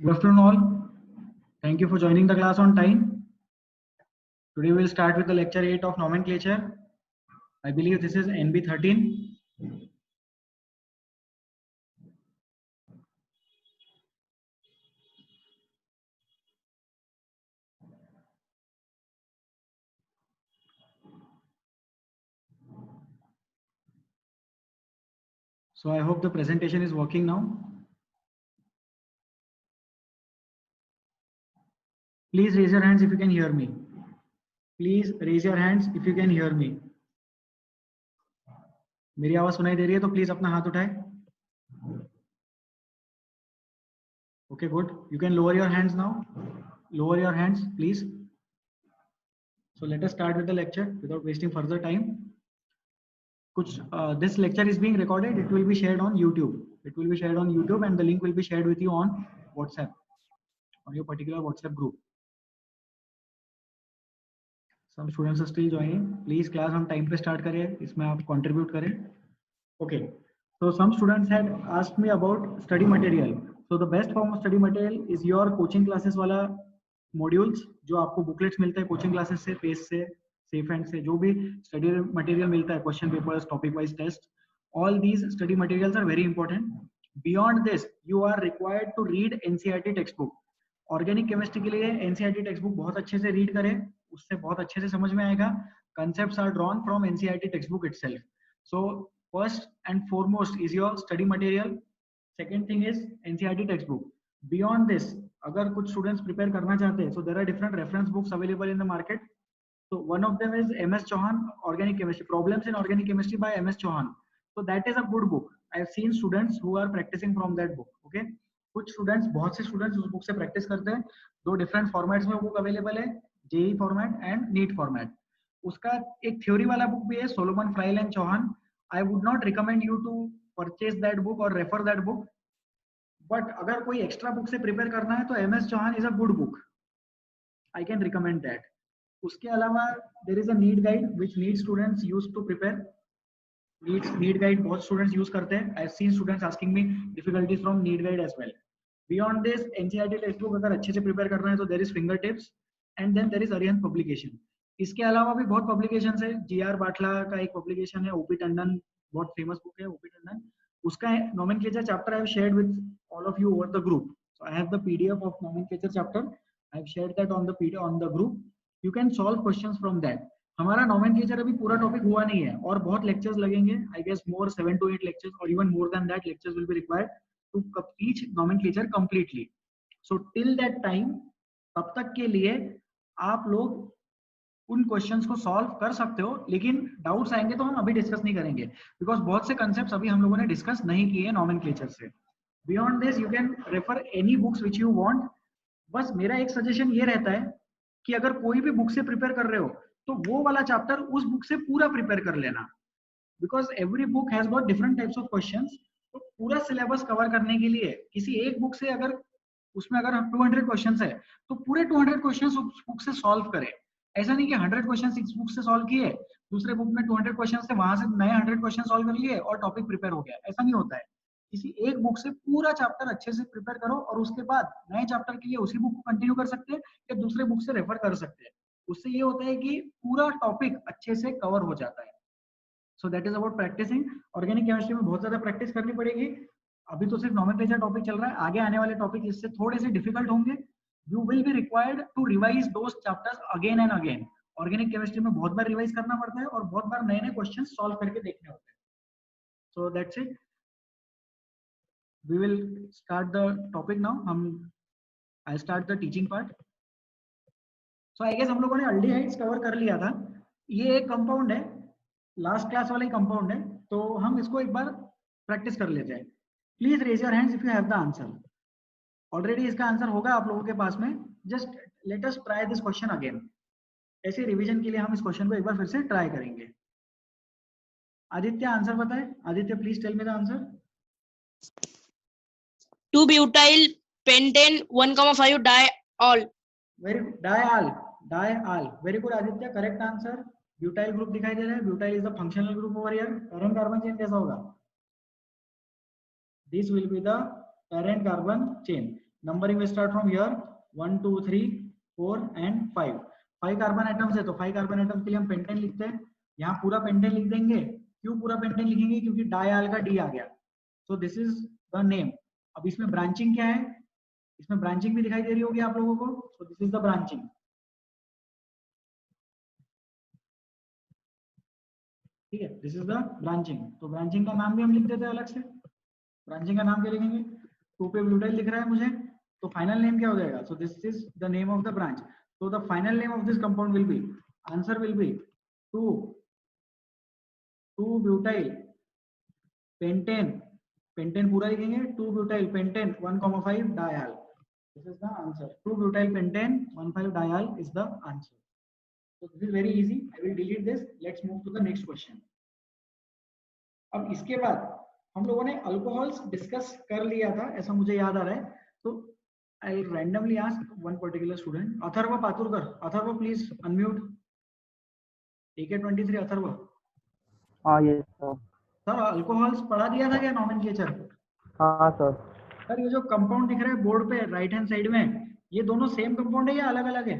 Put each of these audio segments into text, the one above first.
Good afternoon all. Thank you for joining the class on time. Today we will start with the lecture 8 of nomenclature. I believe this is NB 13. So I hope the presentation is working now. Please raise your hands if you can hear me. Please raise your hands if you can hear me. मेरी आवाज सुनाई दे रही है तो please अपना हाथ उठाएं. Okay, good. You can lower your hands now. Lower your hands, please. So let us start with the lecture without wasting further time. This lecture is being recorded. It will be shared on YouTube. It will be shared on YouTube, and the link will be shared with you on WhatsApp, on your particular WhatsApp group. Some students are still joining. Please class on time पे start करें. इसमें आप contribute करें. Okay. So some students had asked me about study material. So the best form of study material is your coaching classes वाला modules जो आपको booklets मिलते हैं coaching classes से, पेज से, safe and से, जो भी study material मिलता है, question papers, topic wise test, all these study materials are very important. Beyond this, you are required to read NCERT textbook. Organic chemistry के लिए एनसीईआरटी टेक्स्ट बुक बहुत अच्छे से रीड करें, उससे बहुत अच्छे से समझ में आएगा. Concepts are drawn from NCERT text book itself. So first and foremost is your study material. Second thing is NCERT text book. Beyond this, अगर कुछ स्टूडेंट्स प्रिपेयर करना चाहते हैं, so there are different reference books available in the market. So one of them is MS Chauhan Organic Chemistry, Problems in Organic Chemistry by MS Chauhan. So that is a good book. I have seen students who are practicing from that book. Okay, कुछ students, बहुत से students उस book से practice करते हैं. दो different formats में book available है, JEE format and NEET format. उसका एक थ्योरी वाला बुक भी है, Solomon Fryhle and Chauhan. I would not recommend you to purchase that book और रेफर दैट बुक. बट अगर कोई एक्स्ट्रा बुक से प्रिपेयर करना है तो MS Chauhan is a good book. I can recommend that. उसके अलावा there is a NEET guide which NEET students use to prepare. NEET guide बहुत स्टूडेंट्स यूज करते हैं. I have seen students asking me difficulties from NEET guide as well. Beyond this, NCERT text book अगर अच्छे से prepare करना है तो there is finger tips and then there is Arihant publication. इसके अलावा भी बहुत पब्लिकेशंस है. जीआर बाटला का एक पब्लिकेशन है, ओपी टंडन, बहुत फेमस बुक है ओपी टंडन. उसका nomenclature chapter I have shared with all of you over the group. So I have the PDF of nomenclature chapter. I have shared that on the PDF on the group. You can solve questions from that. हमारा nomenclature अभी पूरा topic हुआ नहीं है और बहुत lectures लगेंगे. I guess more 7 to 8 lectures or even more than that lectures will be required to teach nomenclature completely. So till that time, तब तक के लिए आप लोग उन क्वेश्चंस को सॉल्व कर सकते हो, लेकिन डाउट्स आएंगे तो हम अभी डिस्कस नहीं करेंगे, बिकॉज बहुत से कंसेप्ट्स अभी हम लोगों ने डिस्कस नहीं किए नोमेनक्लेचर से. Beyond this, you can refer any books which you want. बस मेरा एक सजेशन ये रहता है कि अगर कोई भी बुक से प्रिपेयर कर रहे हो तो वो वाला चैप्टर उस बुक से पूरा प्रिपेयर कर लेना, because every book has got different types of questions. तो पूरा सिलेबस कवर करने के लिए किसी एक बुक से अगर उसमें अगर 200 क्वेश्चंस है तो पूरे 200 क्वेश्चंस उस बुक से सॉल्व करें. ऐसा नहीं कि 100 क्वेश्चंस इस बुक से सॉल्व किए, दूसरे बुक में 200 क्वेश्चंस थे, वहां से नए 100 क्वेश्चन सॉल्व कर लिए और टॉपिक प्रिपेयर हो गया. ऐसा नहीं होता है. किसी एक बुक से पूरा चैप्टर अच्छे से प्रिपेयर करो और उसके बाद नए चैप्टर के लिए उसी बुक को कंटिन्यू कर सकते हैं या दूसरे बुक से रेफर कर सकते हैं. उससे ये होता है कि पूरा टॉपिक अच्छे से कवर हो जाता है. So that is about practising. Organic chemistry में बहुत ज्यादा प्रैक्टिस करनी पड़ेगी. अभी तो सिर्फ नोमेनक्लेचर टॉपिक चल रहा है, आगे आने वाले टॉपिक इससे थोड़े से डिफिकल्ट होंगे. You will be required to revise those chapters again and again. Organic chemistry में बहुत बार रिवाइज करना पड़ता है और बहुत बार नए नए क्वेश्चन सॉल्व करके देखने होते हैं. So that's it. We will start the topic now. I start the teaching part. So I guess हम लोगों ने अल्डिहाइड्स कवर कर लिया था. ये एक कंपाउंड है, लास्ट क्लास वाला ही कंपाउंड है, तो हम इसको एक बार प्रैक्टिस कर लेते हैं. Please raise your hands if you have the answer. Already इसका आंसर होगा आप लोगों के पास में. Just let us try this question again. ऐसे रिवीजन के लिए हम इस क्वेश्चन को एक बार फिर से ट्राई करेंगे. आदित्य आंसर बताए. Aditya please tell me the answer. 2-butyl pentane 1,5 diol. Very good. Diol. Very good Aditya, correct answer. Butyl group दिखाई दे रहा है. Butyl is the functional group over here. Parent carbon chain कैसा होगा? This will be the parent carbon chain. Numbering will start from here 1 2 3 4 and 5. 5 carbon atoms है तो 5 carbon atoms के लिए हम पेंटेन लिखते हैं. यहाँ पूरा पेंटेन लिख देंगे. क्यों पूरा पेंटेन लिखेंगे? क्योंकि डायल का डी आ गया. So this is the name. अब इसमें ब्रांचिंग क्या है? इसमें ब्रांचिंग भी दिखाई दे रही होगी आप लोगों को. So this is the branching. ठीक है, दिस इज द ब्रांचिंग. तो ब्रांचिंग का नाम भी हम लिख देते हैं अलग से. ब्रांचिंग का नाम क्या लिखेंगे? 2 पे ब्यूटाइल लिख रहा है मुझे, तो फाइनल नेम क्या हो जाएगा? So this is the name of the branch. So the final name of this compound will B, answer will be 2 butyl pentane. Pentane पूरा लिखेंगे. 2 butyl pentane 1,5 dial. This is the answer. 2 butyl pentane 1,5 dial is the answer. So this is very easy. I will delete this. Let's move to the next question. अब इसके बाद हम लोगों ने alcohols discuss कर लिया था, ऐसा मुझे याद आ रहा है. तो I will randomly ask one particular student. Atharva Paturkar. Atharva please unmute. AK23 Atharva. हाँ यस सर. सर अल्कोहल्स पढ़ा दिया था क्या नॉमेनक्लेचर? हाँ सर. सर ये जो कंपाउंड दिख रहा है बोर्ड पे राइट हैंड साइड में, ये दोनों सेम कंपाउंड है या अलग अलग है?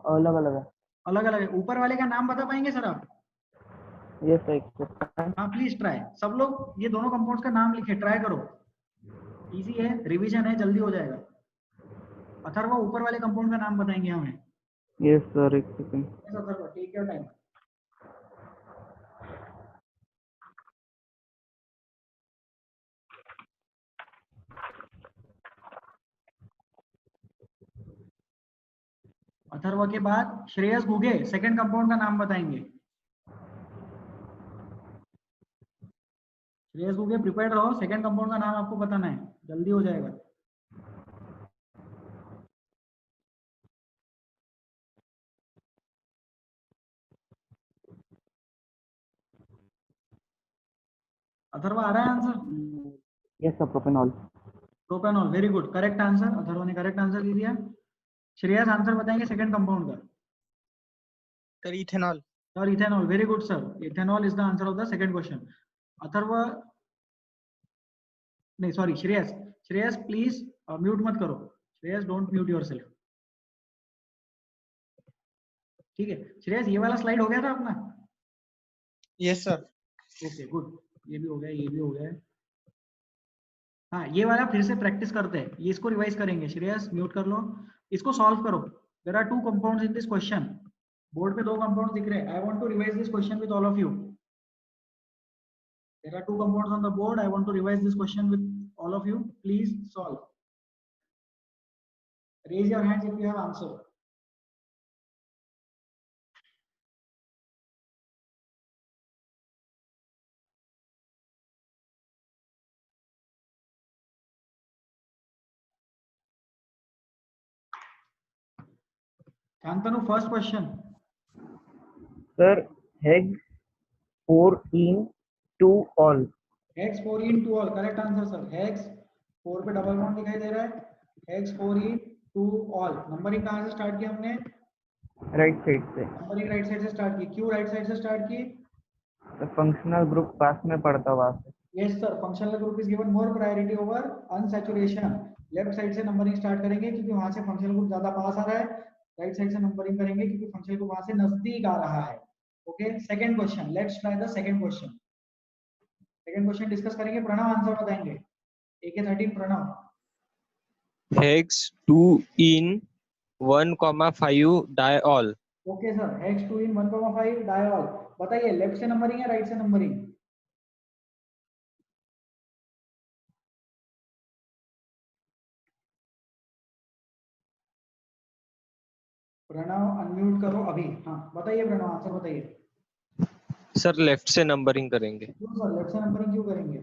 अलग अलग है. अलग अलग है. ऊपर वाले का नाम बता पाएंगे सर आप? Yes sir. हाँ प्लीज ट्राई. सब लोग ये दोनों कंपाउंड्स का नाम लिखे, ट्राई करो. इजी है, रिवीजन है, जल्दी हो जाएगा. अथर्व ऊपर वाले कंपाउंड का नाम बताएंगे हमें. यस सर, एक second. Yes Atharva, take your time. Atharva के बाद श्रेयस घुगे सेकंड कंपाउंड का नाम बताएंगे. श्रेयस घुगे प्रिपेयर रहो, सेकंड कंपाउंड का नाम आपको बताना है, जल्दी हो जाएगा. अथर्व आ रहा है answer? Yes sir, propanol. Propanol, very good, correct answer. Atharva ने करेक्ट आंसर दे दिया. श्रेयस आंसर बताएंगे सेकंड कंपाउंड का. Sir ethanol. Sir ethanol, very good sir. Ethanol is the answer of the second question. Atharva नहीं sorry Shreyas. Shreyas please mute मत करो. Shreyas don't mute yourself. ठीक है श्रेयस, ये वाला स्लाइड हो गया था अपना? Yes sir. Okay good. ये भी हो गया, ये भी हो गया. हाँ ये वाला फिर से प्रैक्टिस करते हैं, ये इसको रिवाइज करेंगे. श्रेयस म्यूट कर लो, इसको सॉल्व करो. There are 2 compounds in this question. Board पे 2 कंपाउंड्स दिख रहे हैं. I want to revise this question with all of you. There are 2 compounds on the board. I want to revise this question with all of you. Please solve. Raise your hands if you have answer. Shantanu, first question. Sir hex 4 in 2 all. Hex 4 in 2 all, correct answer sir. Hex 4 पे double bond दिखाई दे रहा है. Hex 4 in 2 all. Numbering कहाँ से start की हमने? Right side से. नंबरिंग राइट साइड से स्टार्ट की. क्यों राइट साइड से स्टार्ट की? फंक्शनल ग्रुप पास में पड़ता वहां से. Yes sir, functional group is given more priority over unsaturation. Left side से नंबरिंग स्टार्ट करेंगे क्योंकि वहां से फंक्शनल ग्रुप ज्यादा पास आ रहा है. राइट साइड से नंबरिंग करेंगे क्योंकि फंक्शनल ग्रुप वहां से नजदीक आ रहा है. Okay second question. Let's try the second question. Second question discuss करेंगे. प्रणव आंसर बताएंगे. AK13 Pranav. Hex 2 in 1,5 diol. Okay sir. Hex 2 in 1,5 diol. बताइए लेफ्ट से नंबरिंग है राइट से नंबरिंग? प्रणव अनम्यूट करो अभी. हाँ बताइए प्रणव, आंसर बताइए. सर लेफ्ट से नंबरिंग करेंगे. क्यों सर लेफ्ट से नंबरिंग क्यों करेंगे?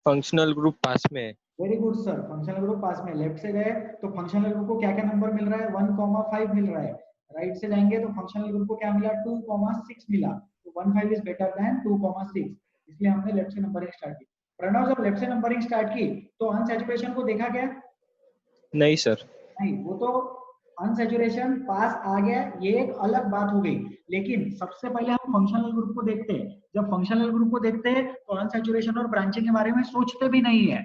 फंक्शनल ग्रुप पास में है. Very good sir. Functional group पास में. लेफ्ट से गए तो फंक्शनल ग्रुप को क्या क्या नंबर मिल रहा है? 1,5 मिल रहा है. राइट से जाएंगे तो फंक्शनल ग्रुप को क्या मिला? 2,6 मिला. तो 1,5 इज बेटर देन 2,6, इसलिए हमने लेफ्ट से नंबरिंग स्टार्ट की. प्रणव जब लेफ्ट से नंबरिंग स्टार्ट की तो अनसैचुरेशन को देखा क्या? नहीं सर. नहीं, वो तो अनसैचुरेशन पास आ गया, ये एक अलग बात हो गई. लेकिन सबसे पहले हम फंक्शनल ग्रुप को देखते हैं. जब फंक्शनल ग्रुप को देखते हैं तो अनसैचुरेशन और ब्रांचिंग के बारे में सोचते भी नहीं है.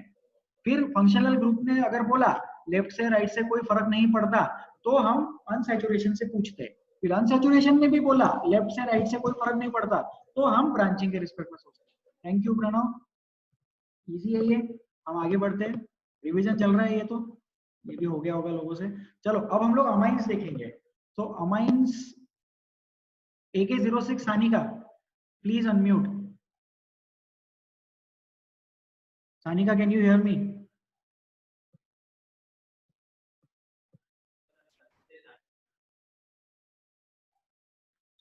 फिर फंक्शनल ग्रुप ने अगर बोला लेफ्ट से राइट से कोई फर्क नहीं पड़ता, तो हम अनसैचुरेशन से पूछते हैं। फिर अनसैचुरेशन ने भी बोला लेफ्ट से राइट से कोई फर्क नहीं पड़ता, तो हम ब्रांचिंग के रिस्पेक्ट में सोचते हैं। थैंक यू प्रणव, इजी है ये। हम आगे बढ़ते हैं, रिवीजन चल रहा है ये, तो ये भी हो गया होगा लोगों से। चलो अब हम लोग अमाइंस देखेंगे। तो amines AK06 Sanika, please unmute. Sanika, can you hear me?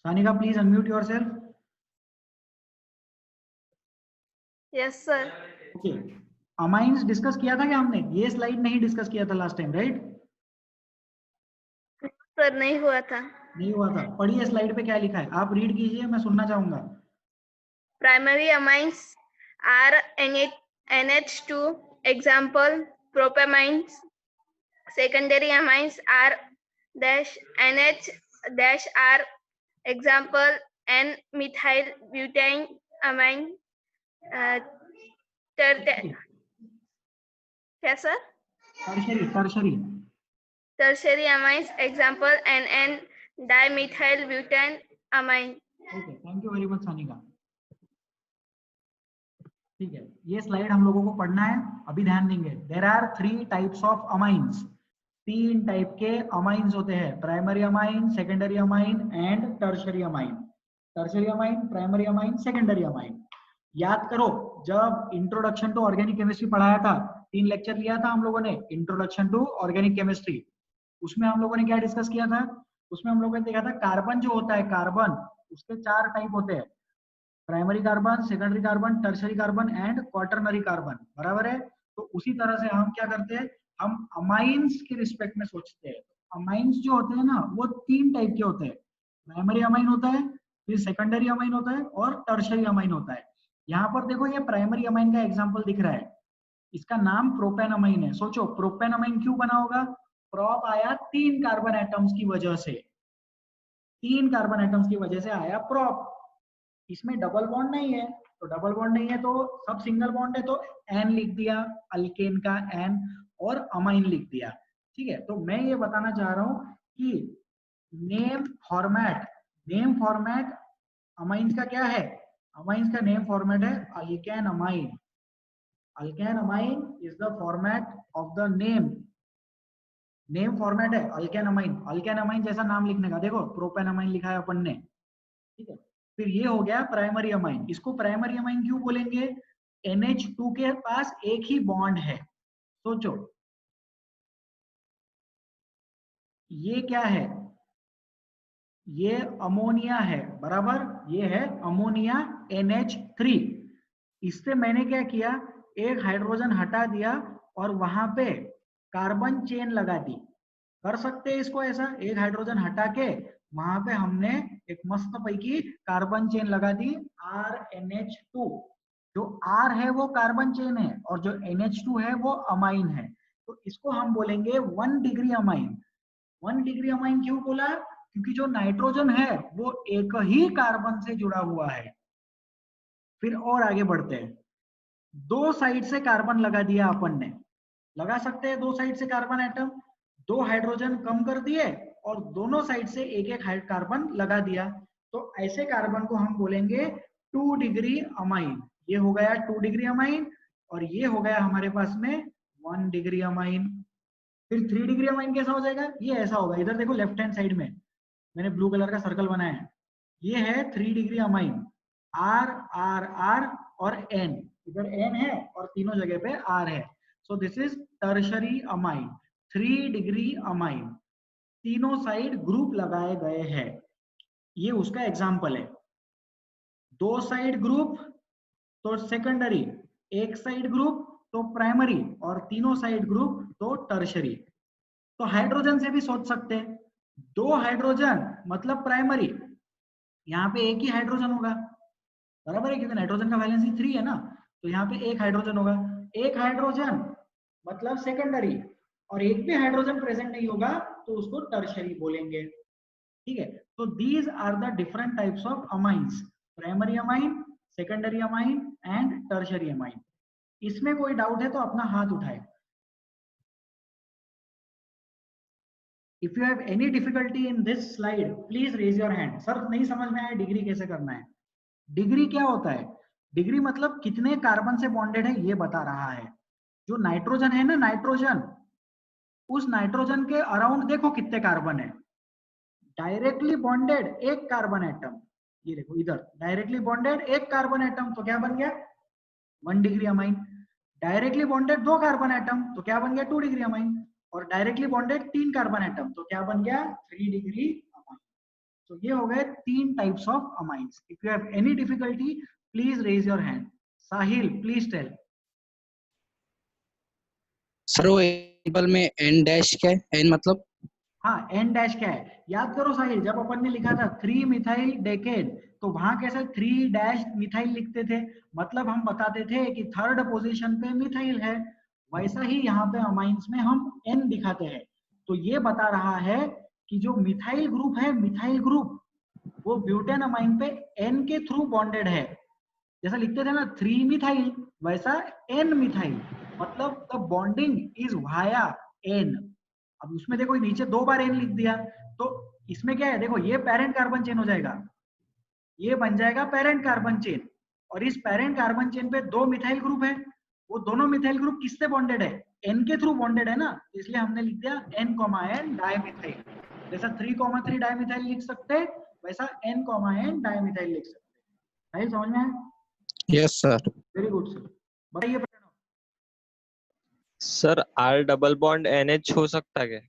Sanika, please unmute yourself. Yes sir. Okay, amines discuss किया था क्या हमने? ये स्लाइड नहीं डिस्कस किया था लास्ट टाइम, राइट? सर नहीं हुआ था। नहीं हुआ था। पढ़िए स्लाइड पे क्या लिखा है, आप रीड कीजिए, मैं सुनना चाहूंगा। Primary amines are NH2 example propamines. Secondary amines are NH R example N methyl butyne amine. क्या sir? Tertiary tertiary amines example NN dimethyl butyne amine. Okay, thank you very much Sanika. ठीक है, ये slide हम लोगों को पढ़ना है, अभी ध्यान देंगे। There are 3 types of amines. 3 type के अमाइंस होते हैं, primary amine, secondary amine and tertiary amine. Tertiary amine, primary amine, secondary amine. याद करो, जब इंट्रोडक्शन टू ऑर्गेनिक केमिस्ट्री पढ़ाया था, 3 लेक्चर लिया था हम लोगों ने, इंट्रोडक्शन टू ऑर्गेनिक केमिस्ट्री। उसमें हम लोगों ने क्या डिस्कस किया था? उसमें हम लोगों ने देखा था कार्बन जो होता है, कार्बन उसके 4 टाइप होते हैं, primary carbon, secondary carbon, tertiary carbon and quaternary carbon, बराबर है? तो उसी तरह से हम क्या करते हैं, हम अमाइंस के रिस्पेक्ट में सोचते हैं। अमाइंस जो होते हैं ना, वो 3 टाइप के होते हैं। प्राइमरी अमाइन होता है, फिर सेकेंडरी अमाइन होता है और टर्शरी अमाइन होता है। यहाँ पर देखो, ये प्राइमरी अमाइन का एग्जाम्पल दिख रहा है, इसका नाम प्रोपेन अमाइन है। सोचो प्रोपेन अमाइन क्यों बना होगा? प्रोप आया 3 कार्बन एटम्स की वजह से, 3 कार्बन एटम्स की वजह से आया प्रोप। इसमें डबल बॉन्ड नहीं है, तो डबल बॉन्ड नहीं है तो सब सिंगल बॉन्ड है, तो एन लिख दिया, अल्केन का एन, और अमाइन लिख दिया। ठीक है, तो मैं ये बताना चाह रहा हूं कि नेम फॉर्मेट अमाइंस का क्या है? अमाइंस का नेम फॉर्मेट है alkane amine. Alkane amine is the format of the name format है अल्केन अमाइन। अल्केन अमाइन जैसा नाम लिखने का, देखो प्रोपेन अमाइन लिखा है अपन ने, ठीक है। फिर ये हो गया प्राइमरी अमाइन। इसको प्राइमरी अमाइन क्यों बोलेंगे? NH2 के पास एक ही बॉन्ड है। सोचो ये क्या है? ये अमोनिया है, बराबर? ये है अमोनिया NH3। इससे मैंने क्या किया, एक हाइड्रोजन हटा दिया और वहां पे कार्बन चेन लगा दी। कर सकते हैं इसको ऐसा, एक हाइड्रोजन हटा के वहां पे हमने एक मस्त पैकी कार्बन चेन लगा दी, RNH2। जो R है वो कार्बन चेन है और जो NH2 है वो अमाइन है, तो इसको हम बोलेंगे 1 डिग्री अमाइन। 1 डिग्री अमाइन क्यों बोला? क्योंकि जो नाइट्रोजन है वो एक ही कार्बन से जुड़ा हुआ है। फिर और आगे बढ़ते हैं, 2 साइड से कार्बन लगा दिया अपन ने, लगा सकते हैं 2 साइड से कार्बन एटम, 2 हाइड्रोजन कम कर दिए और दोनों साइड से एक एक कार्बन लगा दिया, तो ऐसे कार्बन को हम बोलेंगे 2 डिग्री अमाइन। ये हो गया 2 डिग्री अमाइन, और ये हो गया हमारे पास में 1 डिग्री अमाइन। फिर 3 डिग्री अमाइन कैसा हो जाएगा? ये ऐसा होगा, इधर देखो लेफ्ट हैंड साइड में मैंने ब्लू कलर का सर्कल बनाया है, ये है 3 degree amine, R R R और N, इधर N है और तीनों जगह पे R है। So this is tertiary amine, 3 degree amine, तीनों साइड ग्रुप लगाए गए हैं। ये उसका एग्जाम्पल है। 2 साइड ग्रुप तो सेकेंडरी, एक साइड ग्रुप तो प्राइमरी, और तीनों साइड ग्रुप तो टर्शरी। तो हाइड्रोजन से भी सोच सकते हैं, 2 हाइड्रोजन मतलब प्राइमरी, यहाँ पे एक ही हाइड्रोजन होगा, बराबर है, क्योंकि नाइट्रोजन का वैलेंसी 3 है ना, तो यहाँ पे एक हाइड्रोजन होगा। एक हाइड्रोजन मतलब सेकेंडरी, और एक भी हाइड्रोजन प्रेजेंट नहीं होगा तो उसको टर्शरी बोलेंगे। ठीक है, तो these are the different types of amines, primary amine, secondary amine and tertiary amine. इसमें कोई डाउट है तो अपना हाथ उठाए। If you have any difficulty in this slide please raise your hand. Sir नहीं समझ में आया डिग्री कैसे करना है। डिग्री क्या होता है? डिग्री मतलब कितने कार्बन से बॉन्डेड है ये बता रहा है। जो नाइट्रोजन है ना, नाइट्रोजन, उस नाइट्रोजन के अराउंड देखो कितने कार्बन है। डायरेक्टली बॉन्डेड एक कार्बन एटम, ये देखो इधर डायरेक्टली बॉन्डेड एक कार्बन एटम, तो क्या बन गया 1 degree amine. Directly bonded 2 carbon atom, तो क्या बन गया 2 डिग्री अमाइन। और डायरेक्टली बॉन्डेड 3 कार्बन एटम, तो क्या बन गया 3 डिग्री अमाइन। तो ये हो गए 3 types of amines. If you have any difficulty please raise your hand. Sahil please tell. Sir वो टेबल में एन डैश क्या है? एन मतलब? हाँ, एन डैश क्या है याद करो साहिल। जब अपन ने लिखा था 3 मिथाइल डेकेड, तो वहां कैसे 3 डैश मिथाइल लिखते थे, मतलब हम बताते थे कि थर्ड पोजीशन पे मिथाइल है। वैसा ही यहाँ पे अमाइंस में हम एन दिखाते हैं। तो ये बता रहा है कि जो मिथाइल ग्रुप है, मिथाइल ग्रुप वो ब्यूटेन अमाइन पे एन के थ्रू बॉन्डेड है। जैसा लिखते थे ना 3 मिथाइल, वैसा एन मिथाइल, मतलब the bonding is via N. अब उसमें देखो नीचे 2 बार एन लिख दिया, तो इसमें क्या है देखो, ये पेरेंट कार्बन चेन हो जाएगा, ये बन जाएगा पेरेंट कार्बन चेन। और इस पेरेंट कार्बन चेन पे 2 मिथाइल ग्रुप है। वो दोनों मिथाइल ग्रुप किससे बॉन्डेड है? एन के थ्रू बॉन्डेड है ना, इसलिए हमने लिख दिया एन कॉमा एन डाइमिथाइल। जैसा 3,3 डाइमिथाइल लिख सकते हैं, वैसा एन कॉमा एन डाइमिथाइल लिख सकते हैं। समझ में आया? Yes sir. Very good sir. बताइए Pranav. Sir R double bond NH हो सकता है क्या?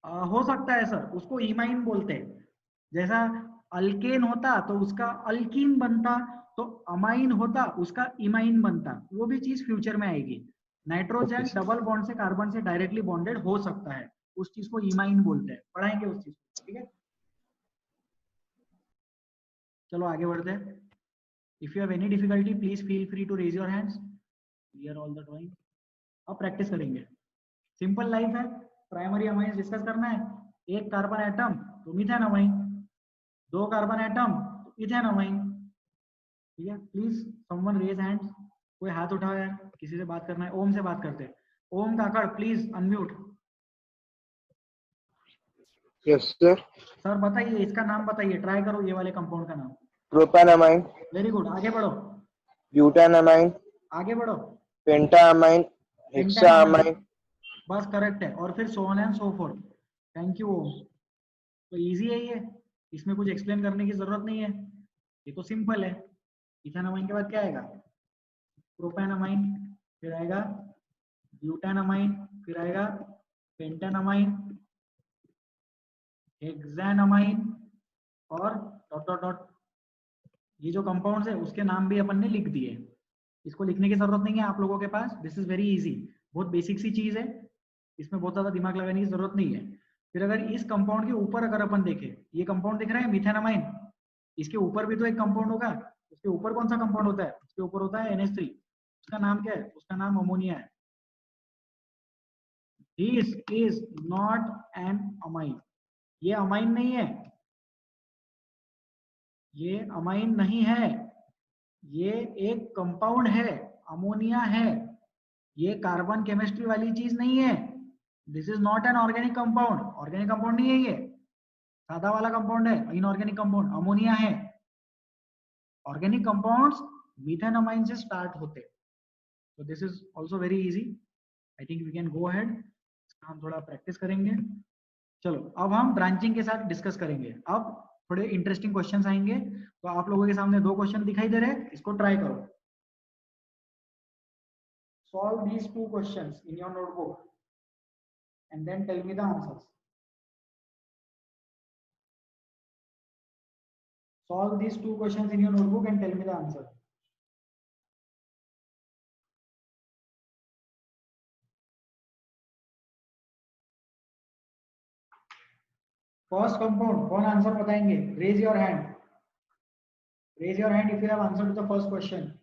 हो सकता है सर, उसको इमाइन बोलते हैं। जैसा अल्केन होता तो उसका अल्कीन बनता, तो अमाइन होता उसका इमाइन बनता। वो भी चीज फ्यूचर में आएगी। Nitrogen Okay, sir. Double bond से कार्बन से डायरेक्टली बॉन्डेड हो सकता है, उस चीज को इमाइन बोलते हैं। पढ़ाएंगे उस चीज को, ठीक है। चलो आगे बढ़ते हैं। If you have any difficulty please feel free to raise your hands. Clear all the drawing. अब प्रैक्टिस करेंगे। सिंपल लाइफ है। प्राइमरी अमाइंस डिस्कस करना है। एक कार्बन एटम तो मीथेन अमाइन, 2 कार्बन एटम तो इथेन अमाइन। ठीक है, प्लीज समवन रेज हैंड्स। कोई हाथ उठाओ यार, किसी से बात करना है। ओम से बात करते हैं। Om Kakad please unmute. Yes sir. Sir बताइए, इसका नाम बताइए, ट्राई करो ये वाले कंपाउंड का नाम। प्रोपेनामाइन, वेरी गुड, आगे बढ़ो, ब्यूटानामाइन, आगे बढ़ो। पेंटामाइन, पेंटानामाइन, हेक्सामाइन। बस करेक्ट है। और फिर so on and so fourth. Thank you Om. तो इजी है ये, इसमें कुछ एक्सप्लेन करने की जरूरत नहीं है, ये तो सिंपल है। इथेनोमाइन के बाद क्या आएगा? प्रोपेनोमाइन, फिर आएगा ब्यूटेनोमाइन, फिर आएगा पेंटेनोमाइन, हेक्सानोमाइन और डॉट डॉट डॉट। ये जो कंपाउंड्स है उसके नाम भी अपन ने लिख दिए। इसको लिखने की जरूरत नहीं है आप लोगों के पास। दिस इज वेरी इजी, बहुत बेसिक सी चीज है, इसमें बहुत ज्यादा दिमाग लगाने की जरूरत नहीं है। फिर अगर इस कंपाउंड के ऊपर अगर अपन देखें, ये कंपाउंड दिख रहा है मिथेनामाइन, इसके ऊपर भी तो एक कंपाउंड होगा। उसके ऊपर कौन सा कंपाउंड होता है? उसके ऊपर होता है NH3। उसका नाम क्या है? उसका नाम अमोनिया है। This is not N amine, ये अमाइन नहीं है, ये अमाइन नहीं है, ये एक कंपाउंड है, अमोनिया है। ये कार्बन केमिस्ट्री वाली चीज नहीं है। This is not an organic compound. Organic compound नहीं है ये, सादा वाला कंपाउंड है, इनऑर्गेनिक कंपाउंड अमोनिया है। ऑर्गेनिक कंपाउंड्स मिथेनोमाइन से स्टार्ट होते। तो this is also very easy. I think we can go ahead. इसका हम थोड़ा प्रैक्टिस करेंगे। चलो अब हम ब्रांचिंग के साथ डिस्कस करेंगे। अब थोड़े इंटरेस्टिंग क्वेश्चंस आएंगे। तो आप लोगों के सामने 2 क्वेश्चन दिखाई दे रहे हैं, इसको ट्राई करो। Solve these 2 questions in your notebook and then tell me the answers. Solve these 2 questions in your notebook and tell me the answer. First compound, कौन आंसर बताएंगे? Raise your hand. Raise your hand if you have answered to the first question.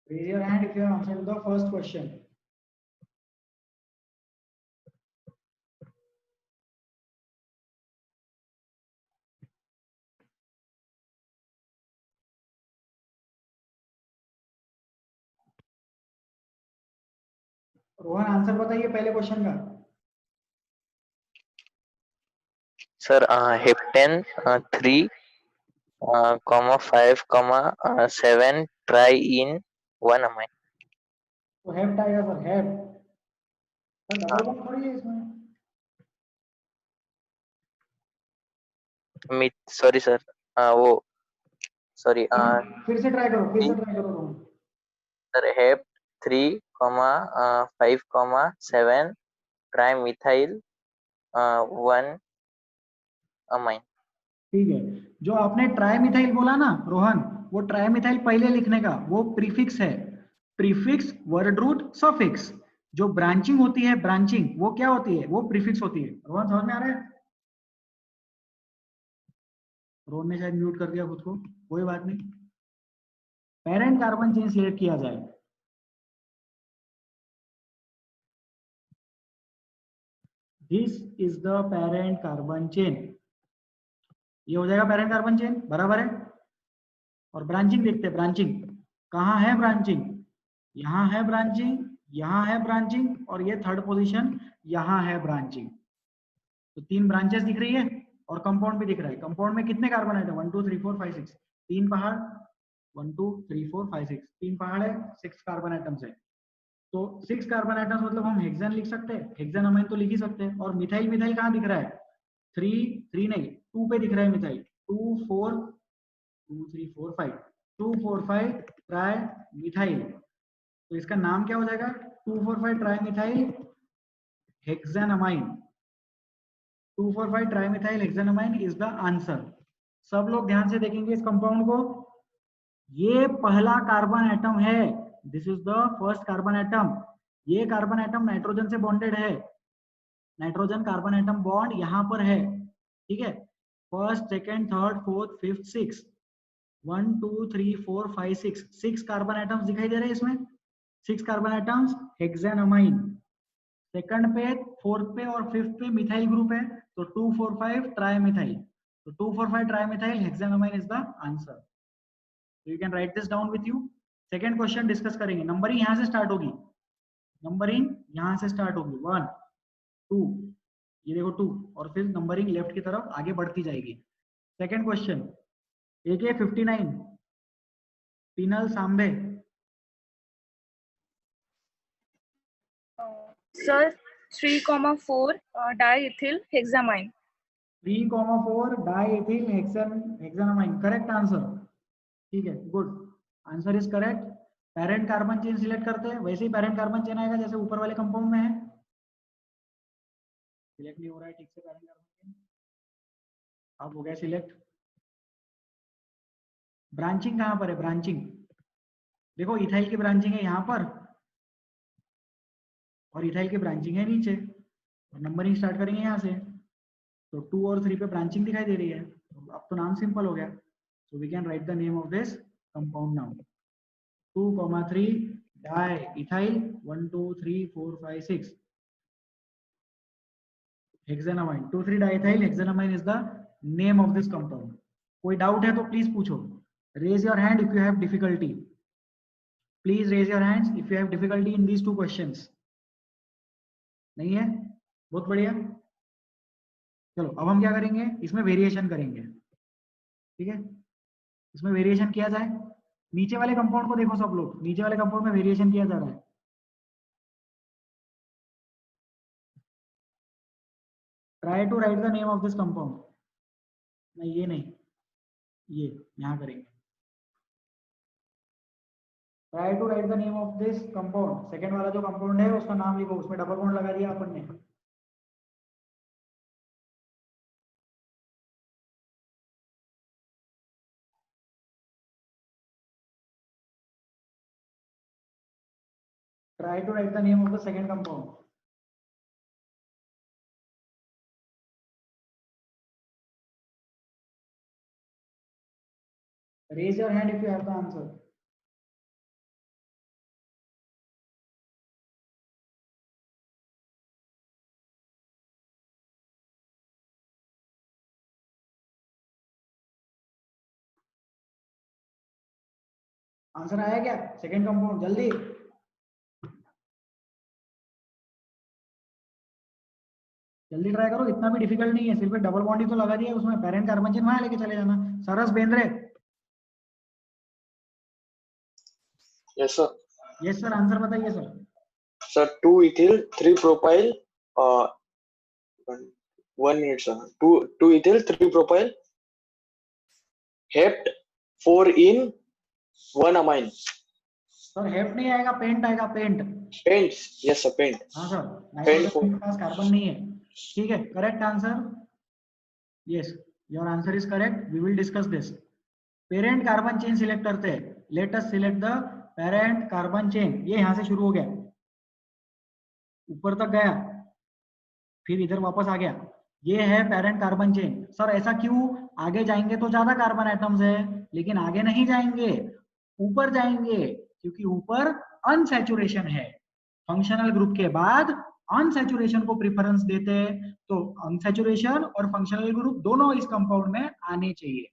Raise your hand if you have answered to the first question. Rohan answer बताइए पहले question का। Sir heptane 3, 5, 7 try in 1 amine. तो hept आएगा sir, hept. Sir double bond थोड़ी है इसमें। Sorry sir, वो sorry फिर से ट्राई करो, फिर से ट्राई करो Rohan. Sir hept 3, 5, 7 tri methyl 1 amine. ठीक है, जो आपने ट्राइमिथाइल बोला ना रोहन, वो ट्राइमिथाइल पहले लिखने का वो प्रीफिक्स है। Prefix word root suffix. जो ब्रांचिंग होती है, ब्रांचिंग वो क्या होती है, वो प्रीफिक्स होती है। रोहन समझ में आ रहा है? रोहन ने शायद म्यूट कर दिया खुद को, कोई बात नहीं। पेरेंट कार्बन चेन सिलेक्ट किया जाए। This is the parent carbon chain. ये हो जाएगा पेरेंट कार्बन चेन, बराबर है। और ब्रांचिंग देखते हैं, ब्रांचिंग कहाँ है, ब्रांचिंग यहाँ है, ब्रांचिंग यहाँ है, ब्रांचिंग और ये थर्ड पोजीशन यहाँ है ब्रांचिंग। तो 3 ब्रांचेस दिख रही है और कंपाउंड भी दिख रहा है। कंपाउंड में कितने कार्बन आइटम, 1 2 3 4 5 6, 3 पहाड़, 1 2 3 4 5 6, 3 पहाड़ है, 6 कार्बन आइटम्स है। तो 6 कार्बन आइटम्स मतलब हम हेक्सेन लिख सकते हैं, हेक्सेन अमाइन तो लिख ही सकते हैं। और मिथाइल, मिथाइल कहाँ दिख रहा है, 3 नहीं 2 पे दिख रहा है मिथाइल, 2 4 2 3 4 5, 2 4 5 ट्राई मिथाइल। तो इसका नाम क्या हो जाएगा, 2 4 5 trimethyl hexanamine. 2 4 5 trimethyl hexanamine is the answer. सब लोग ध्यान से देखेंगे इस कंपाउंड को। ये पहला कार्बन एटम है, this is the first carbon atom. ये कार्बन एटम नाइट्रोजन से बॉन्डेड है, नाइट्रोजन कार्बन एटम बॉन्ड यहाँ पर है, ठीक है। First second third fourth fifth six, 1 2 3 4 5 6, 6 carbon atoms दिखाई दे रहे हैं इसमें, 6 कार्बन एटम्स हेक्सेनामाइन। सेकंड पे, फोर्थ पे और फिफ्थ पे मिथाइल ग्रुप है, तो 2 4 5 ट्राई मिथाइल। तो 2 4 5 trimethyl hexanamine is the answer. So you can write this down with you. Second question discuss करेंगे। नंबरिंग यहाँ से स्टार्ट होगी, नंबरिंग यहाँ से स्टार्ट होगी, 1 2, ये देखो 2, और फिर नंबरिंग लेफ्ट की तरफ आगे बढ़ती जाएगी। Second question, AK59 Pinal Sambe. Sir, 3,4 diethyl hexamine. 3,4 diethyl hexanamine, correct answer. ठीक है, good, answer is correct. Parent carbon chain select करते हैं, वैसे ही पेरेंट कार्बन चेन आएगा जैसे ऊपर वाले कंपाउंड में है। सिलेक्ट नहीं हो रहा है ठीक से पेरेंट कार्बन चेन, अब हो गया सिलेक्ट। ब्रांचिंग कहाँ पर है, ब्रांचिंग देखो, इथाइल की ब्रांचिंग है यहाँ पर और इथाइल की ब्रांचिंग है नीचे, और नंबरिंग स्टार्ट करेंगे यहाँ से। तो 2 और 3 पे ब्रांचिंग दिखाई दे रही है, तो अब तो नाम सिंपल हो गया। So we can write the name of this compound now, 2 3 diethyl 1 2 3 4 5 6 hexanamine. 2 3 diethyl hexanamine is the name of this compound. कोई डाउट है तो प्लीज पूछो, raise your hand if you have difficulty, please raise your hands if you have difficulty in these 2 questions. नहीं है, बहुत बढ़िया। चलो अब हम क्या करेंगे, इसमें वेरिएशन करेंगे, ठीक है। इसमें वेरिएशन किया जाए, नीचे वाले कंपाउंड को देखो सब लोग, नीचे वाले कंपाउंड में वेरिएशन किया जा रहा है। Try to write the name of this compound. नहीं ये नहीं, ये यहाँ करेंगे। Try to write the name of this compound, second वाला जो कंपाउंड है उसका नाम लिखो, उसमें डबल बॉन्ड लगा दिया अपन ने। Try to write the name of the second compound. Raise your hand if you have the answer. Answer आया क्या, सेकंड कंपाउंड, जल्दी। जल्दी ट्राई करो, इतना भी डिफिकल्ट नहीं है, सिर्फ डबल बॉन्ड ही तो लगा दिया उसमें, पेरेंट कार्बन चेन वहां लेके चले जाना। Saras Bendre. Yes, sir. Yes sir, answer बताइए sir. Sir, 2 ethyl, 3 propyl. 1 minute, sir. 2 ethyl, 3 propyl. Hept 4 in 1 amine. Sir hept नहीं आएगा, पेंट आएगा, pent. Paints. Yes, sir. Paint. हाँ सर, पेंट नाइट्रोजन के पास कार्बन नहीं है। ठीक है, correct answer. Yes, your answer is correct, we will discuss this. Parent carbon chain select करते हैं, let us select the parent carbon chain. ये यहाँ से शुरू हो गया, ऊपर तक गया, फिर इधर वापस आ गया, ये है पेरेंट कार्बन चेन। सर ऐसा क्यों? आगे जाएंगे तो ज्यादा कार्बन एटम्स है, लेकिन आगे नहीं जाएंगे, ऊपर जाएंगे, क्योंकि ऊपर अनसैचुरेशन है। फंक्शनल ग्रुप के बाद अनसैचुरेशन को प्रेफरेंस देते हैं, तो अनसैचुरेशन और फंक्शनल ग्रुप दोनों इस कंपाउंड में आने चाहिए।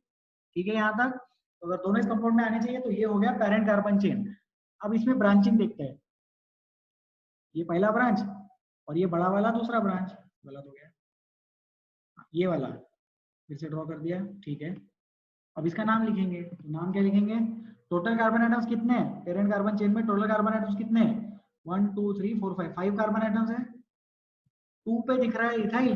ठीक है, यहाँ तक। तो अगर दोनों इस कंपाउंड में आने चाहिए तो ये हो गया पेरेंट कार्बन चेन। अब इसमें ब्रांचिंग देखते हैं, ये पहला ब्रांच और ये बड़ा वाला दूसरा ब्रांच। गलत हो गया, ये वाला फिर से ड्रॉ कर दिया। ठीक है, अब इसका नाम लिखेंगे, तो नाम क्या लिखेंगे? टोटल कार्बन एटम्स कितने हैं पेरेंट कार्बन चेन में? टोटल कार्बन एटम्स कितने हैं? 1 2 3 4 5 5 कार्बन एटम्स है। 2 पे दिख रहा है इथाइल,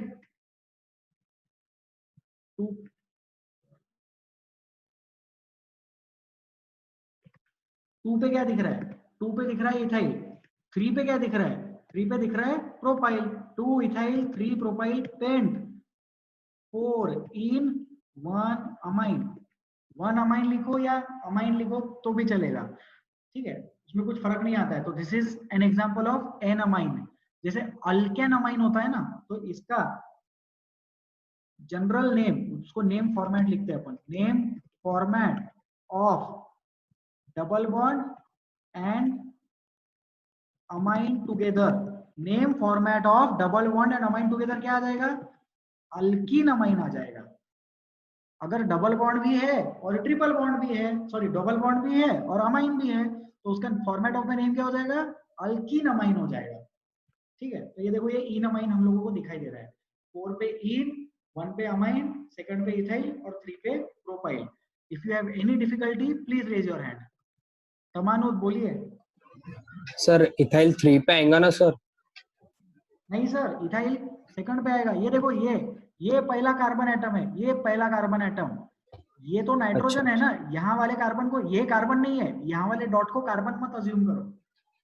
2 पे क्या दिख रहा है? 2 पे दिख रहा है इथाइल। 3 पे क्या दिख रहा है? 3 पे दिख रहा है प्रोपाइल। 2 इथाइल 3 प्रोपाइल पेंट 4 इन 1 अमाइन। 1 अमाइन लिखो या अमाइन लिखो तो भी चलेगा, ठीक है, उसमें कुछ फर्क नहीं आता है। तो this is an example of an amine. जैसे अल्केन अमाइन होता है ना, तो इसका जनरल नेम, उसको नेम फॉर्मेट लिखते हैं अपन, name format of double bond and amine together. Name format of double bond and amine together क्या आ जाएगा? अल्कीन अमाइन आ जाएगा। अगर डबल बॉन्ड भी है और ट्रिपल बॉन्ड भी है, सॉरी डबल बॉन्ड भी है और अमाइन भी है, तो उसका फॉर्मेट ऑफ द नेम क्या हो जाएगा? अल्कीन अमाइन हो जाएगा। ठीक है, तो ये देखो, ये इन अमाइन हम लोगों को दिखाई दे रहा है। 4 पे इन, 1 पे अमाइन, सेकंड पे इथाइल और 3 पे propyl. If you have any difficulty please raise your hand. तमानुद बोलिए। सर इथाइल 3 पे आएगा ना सर? नहीं सर, इथाइल सेकंड पे आएगा। ये देखो, ये पहला कार्बन एटम है, ये पहला कार्बन एटम, ये तो नाइट्रोजन है ना। यहाँ वाले कार्बन को, ये कार्बन नहीं है, यहाँ वाले डॉट को कार्बन मत अज्यूम करो।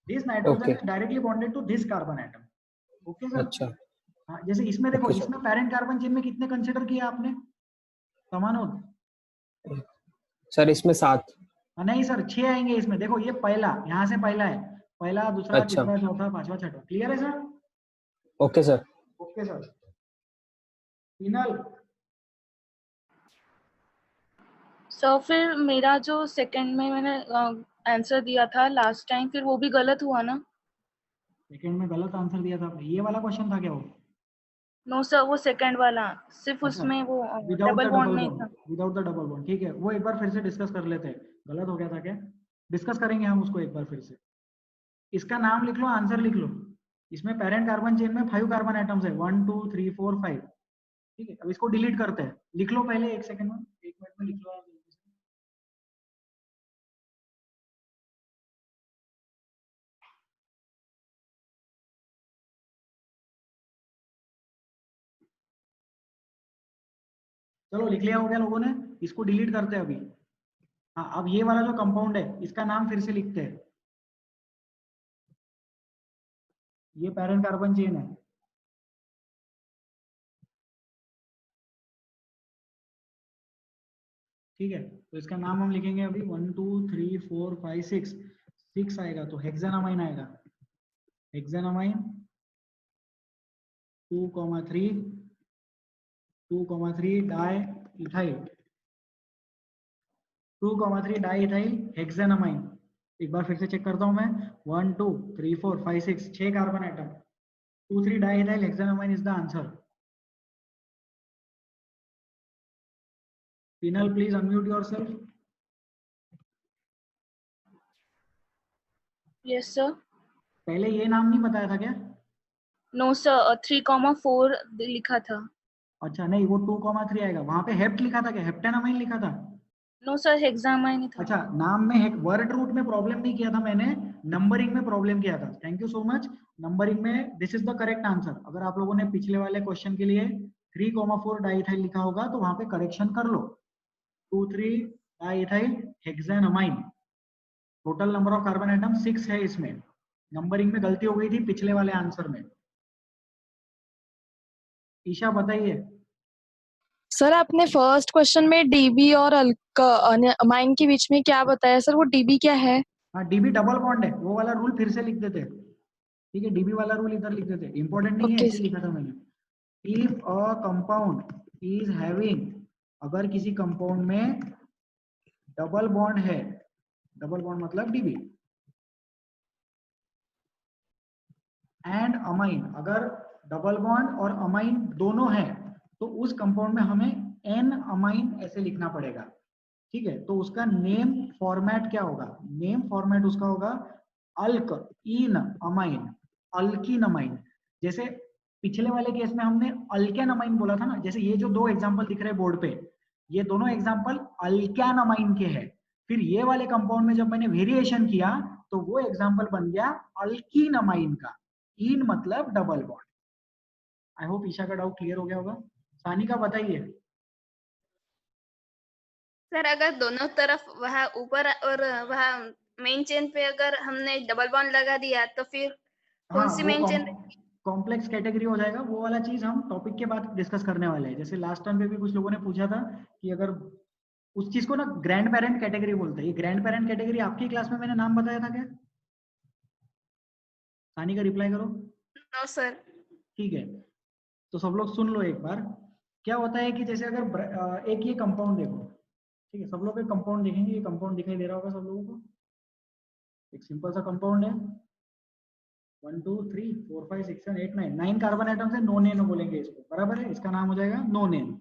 This nitrogen is directly bonded to this carbon atom. Okay sir. अच्छा, हाँ, जैसे इसमें देखो, Okay, sir. इसमें पेरेंट कार्बन चेन में कितने कंसीडर किया आपने समानोद? सर इसमें 7। नहीं सर, 6 आएंगे इसमें। देखो, ये पहला, यहाँ से पहला है, पहला, दूसरा, अच्छा. तीसरा, चौथा, पांचवा, छठा। क्लियर है sir? Okay sir. Okay sir. Final. Sir फिर मेरा जो सेकंड में मैंने आंसर दिया था लास्ट टाइम, फिर वो भी गलत हुआ ना? सेकंड में गलत आंसर दिया था आपने? ये वाला क्वेश्चन था क्या वो? नो सर, वो सेकंड वाला सिर्फ अच्छा, उसमें वो विदाउट द डबल बॉन्ड में था। Bond, without the double bond. ठीक है, वो एक बार फिर से डिस्कस कर लेते हैं। गलत हो गया था क्या? डिस्कस करेंगे हम उसको एक बार फिर से। इसका नाम लिख लो, आंसर लिख लो। इसमें पेरेंट कार्बन चेन में 5 कार्बन एटम्स है, 1 2 3 4 5। ठीक है, अब इसको डिलीट करते हैं। लिख लो पहले, एक सेकंड में, 1 मिनट में लिख लो आप। चलो, लिख लिया हो गया लोगों ने? इसको डिलीट करते हैं अभी। हाँ, अब ये वाला जो कंपाउंड है, इसका नाम फिर से लिखते हैं। ये पेरेंट कार्बन चेन है, ठीक है, तो इसका नाम हम लिखेंगे अभी। 1 2 3 4 5 6 6 आएगा तो हेक्सानामाइन आएगा। हेक्सानामाइन 2,3 2,3 डाई इथाइल, 2,3 डाई इथाइल हेक्सानामाइन। एक बार फिर से चेक करता हूं मैं। 1 2 3 4 5 6 6 carbon atom. 2 3 diethyl hexanamine is the answer. Pinal, please unmute yourself. Yes sir. पहले ये नाम नहीं बताया था क्या? नो सर 3,4 लिखा था. अच्छा नहीं, वो 2,3 आएगा। वहां पे हेप्ट लिखा था क्या? हेप्टेनामाइन लिखा था? नो सर हेक्सामाइन ही था. अच्छा, नाम में वर्ड रूट में प्रॉब्लम नहीं किया था मैंने, नंबरिंग में प्रॉब्लम किया था। Thank you so much. Numbering में this is the correct answer. अगर आप लोगों ने पिछले वाले क्वेश्चन के लिए 3,4 डाइथाइल लिखा होगा तो वहां पे करेक्शन कर लो। 2,3 diethyl hexamine. Total number of carbon atom 6 है इसमें। नंबरिंग में गलती हो गई थी पिछले वाले आंसर में। ईशा बताइए। सर आपने फर्स्ट क्वेश्चन में डीबी और अमाइन के बीच में क्या बताया सर? वो डीबी क्या है? हाँ, डीबी डबल बॉन्ड है। वो वाला रूल फिर से लिख देते हैं, ठीक है? डीबी वाला रूल इधर लिख देते हैं, इंपॉर्टेंट नहीं है, ओके ऐसे ही लिखा था मैंने। If a compound is having, अगर किसी कंपाउंड में डबल बॉन्ड है, डबल बॉन्ड मतलब डीबी, एंड अमाइन, अगर डबल बॉन्ड और अमाइन दोनों है तो उस कंपाउंड में हमें एन अमाइन ऐसे लिखना पड़ेगा, ठीक है? तो उसका नेम फॉर्मेट क्या होगा? नेम फॉर्मेट उसका होगा अल्क इन अमाइन, अल्किन अमाइन। जैसे पिछले वाले केस में हमने अल्केन अमाइन बोला था ना, जैसे ये जो दो एग्जांपल दिख रहे हैं बोर्ड पे, ये दोनों एग्जांपल अल्केन अमाइन के हैं। फिर ये वाले कंपाउंड में जब मैंने वेरिएशन किया तो वो एग्जांपल बन गया अल्कीन अमाइन का। इन मतलब double bond. I hope Isha का डाउट क्लियर हो गया होगा। सानिका बताइए। सर अगर दोनों तरफ वहाँ ऊपर और वहाँ मेन चेन पे अगर हमने डबल बॉन्ड लगा दिया तो फिर कौन हाँ, सी वो मेन चेन? कॉम्प्लेक्स कैटेगरी हो जाएगा। वो वाला चीज हम टॉपिक के बाद डिस्कस करने वाले हैं। जैसे लास्ट टाइम पे भी कुछ लोगों ने पूछा था कि अगर उस चीज को ना ग्रैंड पेरेंट कैटेगरी बोलते हैं। ये ग्रैंड पेरेंट कैटेगरी आपकी क्लास में मैंने नाम बताया था क्या? सानी का रिप्लाई करो। No sir. ठीक है, तो सब लोग सुन लो एक बार। क्या होता है कि जैसे अगर एक ये कंपाउंड देखो, ठीक है? सब लोग एक कंपाउंड देखेंगे, ये कंपाउंड दिखाई दे रहा होगा सब लोगों को। एक सिंपल सा कंपाउंड है, 1 2 3 4 5 6 7 8 9 9 कार्बन एटम से नोनेन बोलेंगे इसको, बराबर है? इसका नाम हो जाएगा नोनेन,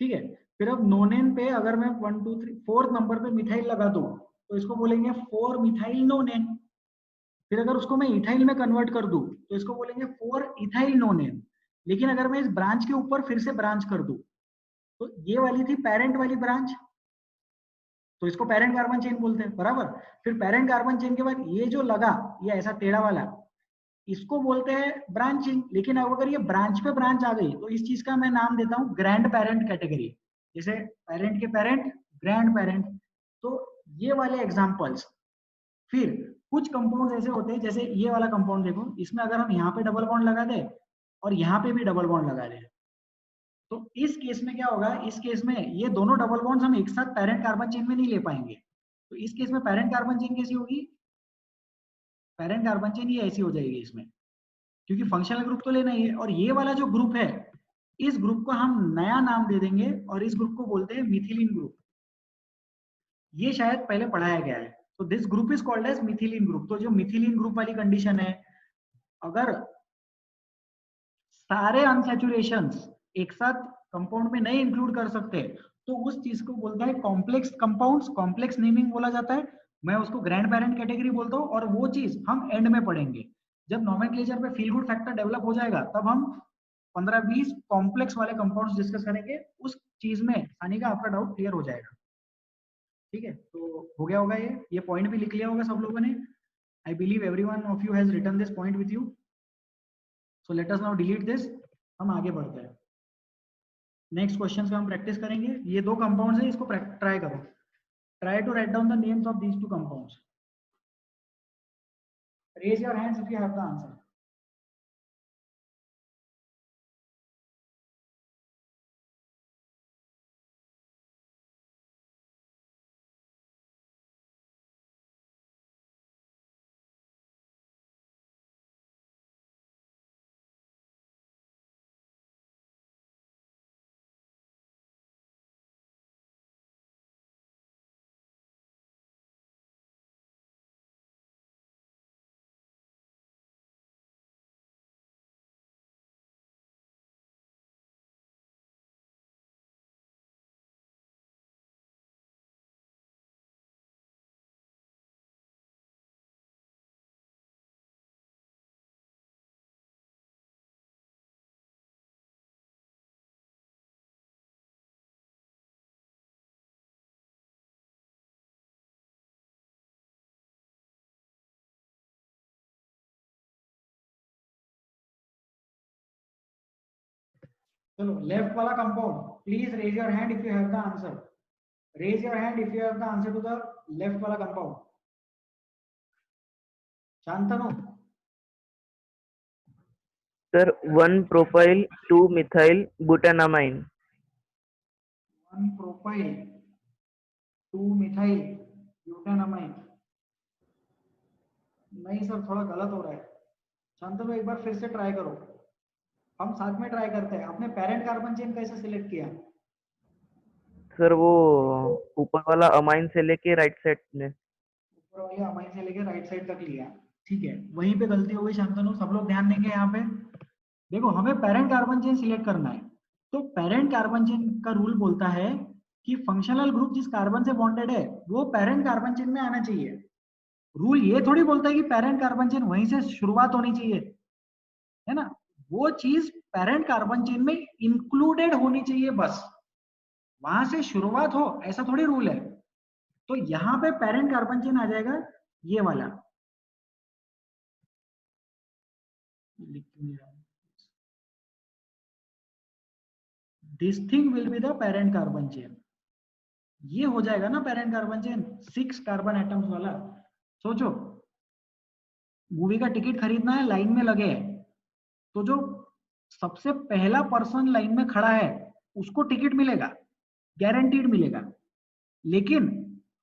ठीक है? फिर अब नोनेन पे अगर मैं 1 2 3 4th नंबर पे मिथाइल लगा दूं तो इसको बोलेंगे 4 मिथाइल नोनेन। फिर अगर उसको मैं इथाइल में कन्वर्ट कर दूं तो इसको बोलेंगे 4 इथाइल नोनेन। लेकिन अगर मैं इस ब्रांच के ऊपर फिर से ब्रांच कर दूं तो ये वाली थी पेरेंट वाली ब्रांच, तो इसको पेरेंट कार्बन चेन बोलते हैं, बराबर? फिर पेरेंट कार्बन चेन के बाद ये जो लगा, ये ऐसा टेढ़ा वाला, इसको बोलते हैं ब्रांचिंग। लेकिन अब अगर ये ब्रांच पे ब्रांच आ गई तो इस चीज का मैं नाम देता हूँ ग्रैंड पेरेंट कैटेगरी। जैसे पेरेंट के पेरेंट, ग्रैंड पेरेंट। तो ये वाले एग्जांपल्स। फिर कुछ कंपाउंड ऐसे होते हैं, जैसे ये वाला कंपाउंड देखो, इसमें अगर हम यहाँ पे डबल बॉन्ड लगा दे और यहाँ पे भी डबल बॉन्ड लगा दे तो इस केस में क्या होगा? इस केस में ये दोनों डबल बॉन्ड्स हम एक साथ पेरेंट कार्बन चेन में नहीं ले पाएंगे। तो इस केस में पेरेंट कार्बन चेन कैसी होगी? पेरेंट कार्बन चेन ये ऐसी हो जाएगी इसमें, क्योंकि फंक्शनल ग्रुप तो लेना ही है। और ये वाला जो ग्रुप है, इस ग्रुप को हम नया नाम दे देंगे और इस ग्रुप को बोलते हैं मिथिलीन ग्रुप। ये शायद पहले पढ़ाया गया है। तो this group is called as methylene group. तो जो मिथिलीन ग्रुप वाली कंडीशन है, अगर सारे अनसैचुरेशंस एक साथ कंपाउंड में नहीं इंक्लूड कर सकते तो उस चीज को बोलता है कॉम्प्लेक्स कंपाउंड्स, कॉम्प्लेक्स नेमिंग बोला जाता है। मैं उसको ग्रैंड पेरेंट कैटेगरी बोलता हूँ और वो चीज हम एंड में पढ़ेंगे। जब नोमेनक्लेचर पे फील गुड फैक्टर डेवलप हो जाएगा तब हम 15-20 कॉम्प्लेक्स वाले कंपाउंड्स डिस्कस करेंगे। उस चीज में आने का आपका डाउट क्लियर हो जाएगा, ठीक है? तो हो गया होगा, ये पॉइंट भी लिख लिया होगा सब लोगों ने। I believe everyone of you has written this point with you. So let us now delete this. हम आगे बढ़ते हैं। नेक्स्ट क्वेश्चन का हम प्रैक्टिस करेंगे। ये दो कंपाउंड्स है, इसको ट्राई करो। Try to write down the names of these two compounds. Raise your hands if you have the answer. चलो लेफ्ट वाला compound, please raise your hand if you have the answer, raise your hand if you have the answer to the left वाला compound. Shantanu, sir 1 propyl 2 methyl butanamine. 1 propyl 2 methyl butanamine. नहीं sir, थोड़ा गलत हो रहा है। शांतनु एक बार फिर से ट्राई करो, हम साथ में ट्राई करते हैं। आपने पेरेंट कार्बन चेन कैसे सिलेक्ट किया? सर वो ऊपर वाला अमाइन से लेके राइट साइड में। ऊपर वाले अमाइन से लेके राइट साइड तक लिया, ठीक है। वहीं पे गलती हो गई शांतनु, सब लोग ध्यान देंगे यहाँ पे। देखो हमें पेरेंट कार्बन चेन सिलेक्ट करना है, तो पेरेंट कार्बन चेन का रूल बोलता है कि फंक्शनल ग्रुप जिस कार्बन से बॉन्डेड है वो पेरेंट कार्बन चेन में आना चाहिए। रूल ये थोड़ी बोलता है कि पेरेंट कार्बन चेन वहीं से शुरुआत होनी चाहिए, है ना। वो चीज पेरेंट कार्बन चेन में इंक्लूडेड होनी चाहिए, बस वहां से शुरुआत हो, ऐसा थोड़ी रूल है। तो यहाँ पे पेरेंट कार्बन चेन आ जाएगा ये वाला। This thing will be the parent carbon chain. ये हो जाएगा ना parent carbon chain, 6 carbon atoms वाला। सोचो, मूवी का टिकट खरीदना है, लाइन में लगे हैं, तो जो सबसे पहला पर्सन लाइन में खड़ा है उसको टिकट मिलेगा, गारंटीड मिलेगा। लेकिन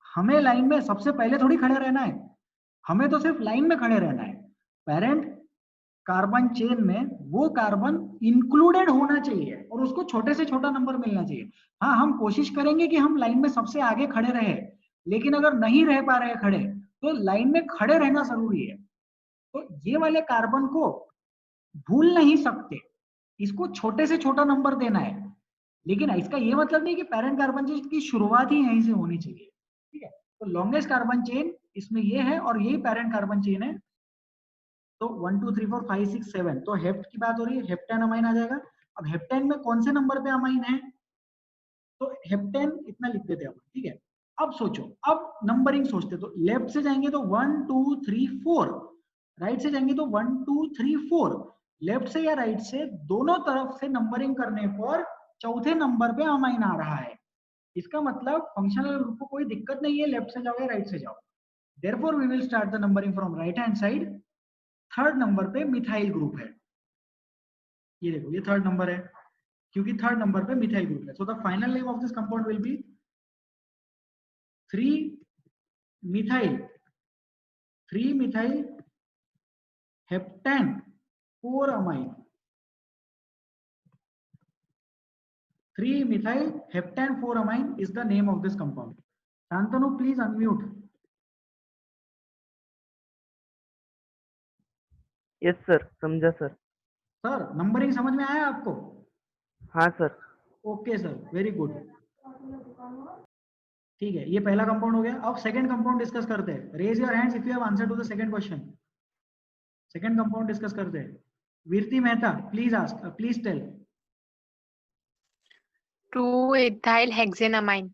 हमें लाइन में सबसे पहले थोड़ी खड़े रहना है, हमें तो सिर्फ लाइन में खड़े रहना है। पेरेंट कार्बन चेन में वो कार्बन इंक्लूडेड होना चाहिए और उसको छोटे से छोटा नंबर मिलना चाहिए। हाँ, हम कोशिश करेंगे कि हम लाइन में सबसे आगे खड़े रहे, लेकिन अगर नहीं रह पा रहे खड़े तो लाइन में खड़े रहना जरूरी है। तो ये वाले कार्बन को भूल नहीं सकते, इसको छोटे से छोटा नंबर देना है। लेकिन इसका ये मतलब नहीं कि पेरेंट कार्बन चेन की शुरुआत ही यहीं से होनी चाहिए, ठीक है। तो लॉन्गेस्ट कार्बन चेन इसमें ये है और यही पेरेंट कार्बन चेन है। तो 1 2 3 4 5 6 7, तो हेप्ट की बात हो रही है, हेप्टेन अमाइन आ जाएगा। अब हेप्टेन में कौन से नंबर पे अमाइन है? तो हेप्टेन इतना लिख देते हैं अपन, ठीक है। अब सोचो, अब नंबरिंग सोचते, तो लेफ्ट से जाएंगे तो 1 2 3 4, राइट से जाएंगे तो 1 2 3 4। लेफ्ट से या राइट से दोनों तरफ से नंबरिंग करने पर चौथे नंबर पे अमाइन आ रहा है। इसका मतलब फंक्शनल ग्रुप को कोई दिक्कत नहीं है, लेफ्ट से जाओ या राइट से जाओ। Therefore we will start the numbering from right hand side. Third number पे मिथाइल ग्रुप है, ये देखो ये थर्ड नंबर है, क्योंकि थर्ड नंबर पे मिथाइल ग्रुप है। So the final name of this compound will be 3-methyl heptane 4-amine। 3-methyl heptane 4-amine is the name of this compound. Shantanu, please unmute. Yes sir, समझा sir. Sir numbering समझ में आया आपको? हाँ sir. Okay sir, very good, ठीक है। ये पहला कंपाउंड हो गया। अब सेकंड कंपाउंड डिस्कस करते हैं। Raise your hands if you have answer to the second question. Second compound discuss करते हैं। Virti Mehta, please ask, please tell. 2-ethyl hexanamine।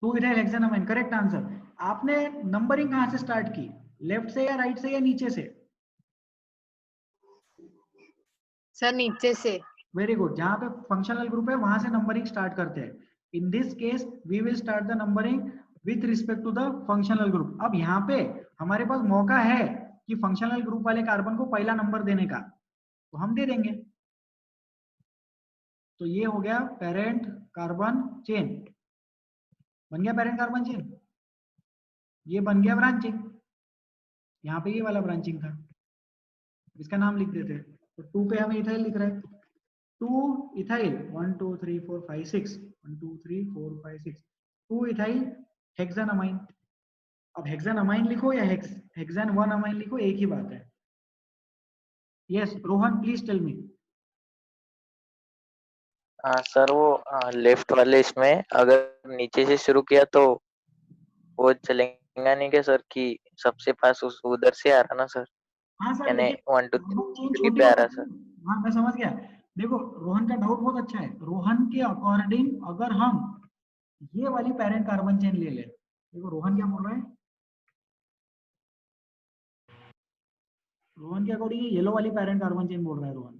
2-ethyl hexanamine, correct answer. आपने नंबरिंग कहां से स्टार्ट की, लेफ्ट से या राइट से या नीचे से? सर नीचे से। वेरी गुड, जहां पे फंक्शनल ग्रुप है वहां से नंबरिंग स्टार्ट करते हैं। In this case we will start the numbering with respect to the functional group. अब यहाँ पे हमारे पास मौका है कि फंक्शनल ग्रुप वाले कार्बन को पहला नंबर देने का, तो हम दे देंगे। तो ये हो गया पेरेंट कार्बन चेन, बन गया पेरेंट कार्बन चेन। ये बन गया ब्रांचिंग, यहाँ पे ये वाला ब्रांचिंग था, इसका नाम लिख देते। तो 2 पे हमें इथाइल लिख रहा है, 2 इथाइल 1 2 3 4 5 6 1 2 3 4 5 6 2 इथाइल हेक्सानामाइन। अब हेक्सानामाइन लिखो या हेक्सान 1 अमाइन लिखो, एक ही बात है। Yes Rohan, please tell me. Sir वो लेफ्ट वाले इसमें अगर नीचे से शुरू किया तो वो चलेगा नहीं क्या सर, कि सबसे पास उस उधर से आ रहा ना सर? हाँ सर, यानी लेकिन 1 2 चेन 3 छोटी पे आ हो रहा सकती सर। है। हाँ मैं समझ गया। देखो रोहन का डाउट बहुत अच्छा है। रोहन के अकॉर्डिंग अगर हम ये वाली पेरेंट कार्बन चेन ले ले, देखो रोहन क्या बोल रहा है, रोहन के अकॉर्डिंग येलो वाली पेरेंट कार्बन चेन बोल रहा है रोहन।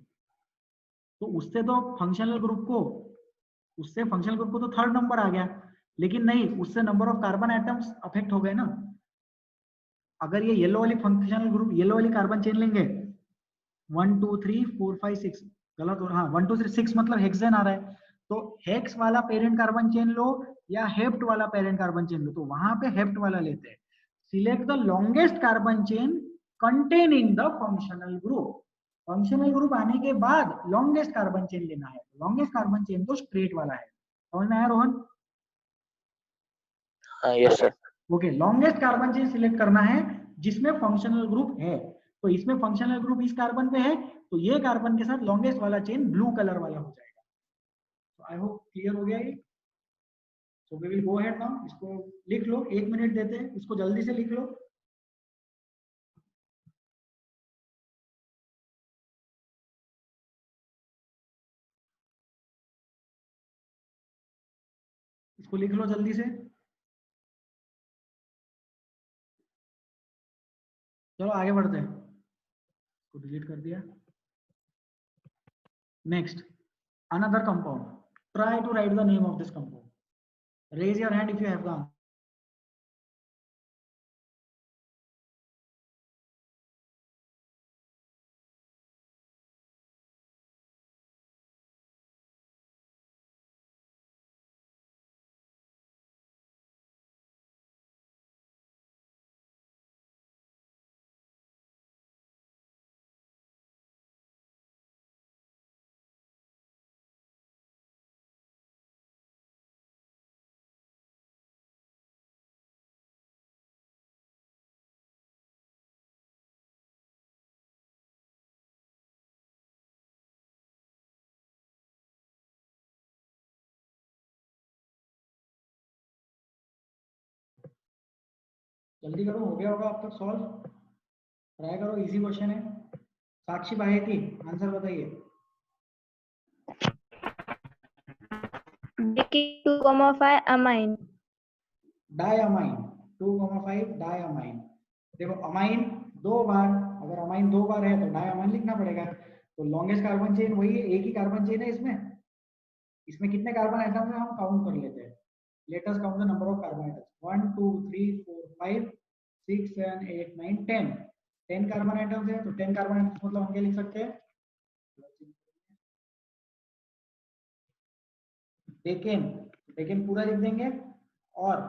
तो उससे फंक्शनल ग्रुप को तो थर्ड नंबर आ गया, लेकिन नहीं, उससे number of carbon atoms affect हो गए ना। अगर ये येलो वाली फंक्शनल ग्रुप, येलो वाली कार्बन चेन लेंगे 1 2 3 4 5 6, गलत हो रहा, हाँ 1 2 3 6 मतलब हेक्सेन आ रहा है, तो हेक्स वाला पेरेंट कार्बन चेन लो या हेप्ट वाला पेरेंट कार्बन चेन लो, तो वहां पे हेप्ट वाला लेते हैं। Select the longest carbon chain containing the functional group. Functional group आने के बाद लॉन्गेस्ट कार्बन चेन लेना है। लॉन्गेस्ट कार्बन चेन तो स्ट्रेट वाला है, समझ में आया Rohan? Yes sir. Okay, longest carbon chain select करना है जिसमें फंक्शनल ग्रुप है। तो इसमें फंक्शनल ग्रुप इस कार्बन पे है, तो ये कार्बन के साथ लॉन्गेस्ट वाला चेन ब्लू कलर वाला हो जाएगा। तो आई होप क्लियर हो गया ये। So we will go ahead now. इसको लिख लो, 1 मिनट देते हैं, इसको जल्दी से लिख लो। इसको लिख लो जल्दी से। चलो आगे बढ़ते हैं, इसको डिलीट कर दिया। Next, another compound. Try to write the name of this compound. Raise your hand if you have the answer. जल्दी करो, हो गया होगा अब तक सॉल्व। ट्राई करो, इजी क्वेश्चन है। साक्षी बाहेती, आंसर बताइए। देखिए 2,5 अमाइन। Diamine, 2,5 diamine. देखो अमाइन 2 बार, अगर अमाइन 2 बार है तो डायअमाइन लिखना पड़ेगा। तो लॉन्गेस्ट कार्बन चेन वही है, एक ही कार्बन चेन है इसमें कितने कार्बन एटम है हम काउंट कर लेते हैं। Let us count the number of carbon atoms. 1 2 3 4 5 6 7 8 9 10। 10 carbon atoms है, तो 10 कार्बन एटम्स मतलब हम क्या लिख सकते हैं, डेकेन पूरा लिख देंगे। और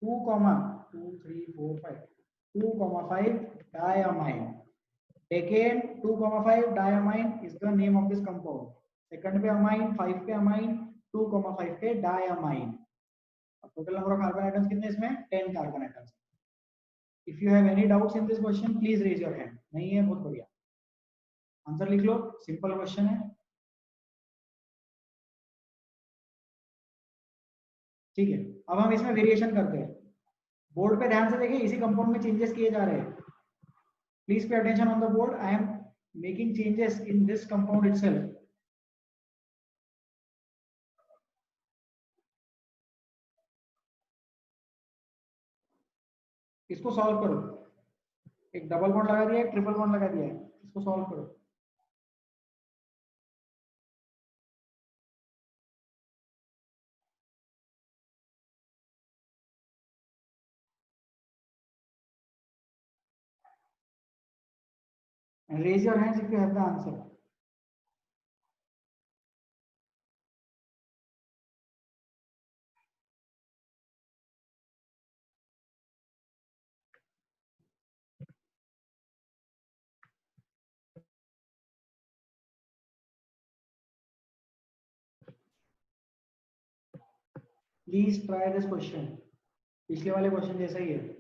2, 2 3 4 5 2,5 diamine. Decane 2,5 diamine is the name of this compound. Second पे अमाइन, 5 पे अमाइन, 2,5 पे diamine. Total number of carbon atoms कितने इसमें, 10 carbon atoms. If you have any doubts in this question please raise your hand. नहीं है, बहुत बढ़िया, answer लिख लो, सिंपल क्वेश्चन है। ठीक है, अब हम इसमें वेरिएशन करते हैं। बोर्ड पे ध्यान से देखिए, इसी कंपाउंड में चेंजेस किए जा रहे हैं। Please pay attention on the board. I am making changes in this compound itself. इसको सॉल्व करो। एक डबल बॉन्ड लगा दिया है, ट्रिपल बॉन्ड लगा दिया है, इसको सॉल्व करो। And raise your hands if you have the answer. Please try this question. पिछले वाले क्वेश्चन जैसा ही है।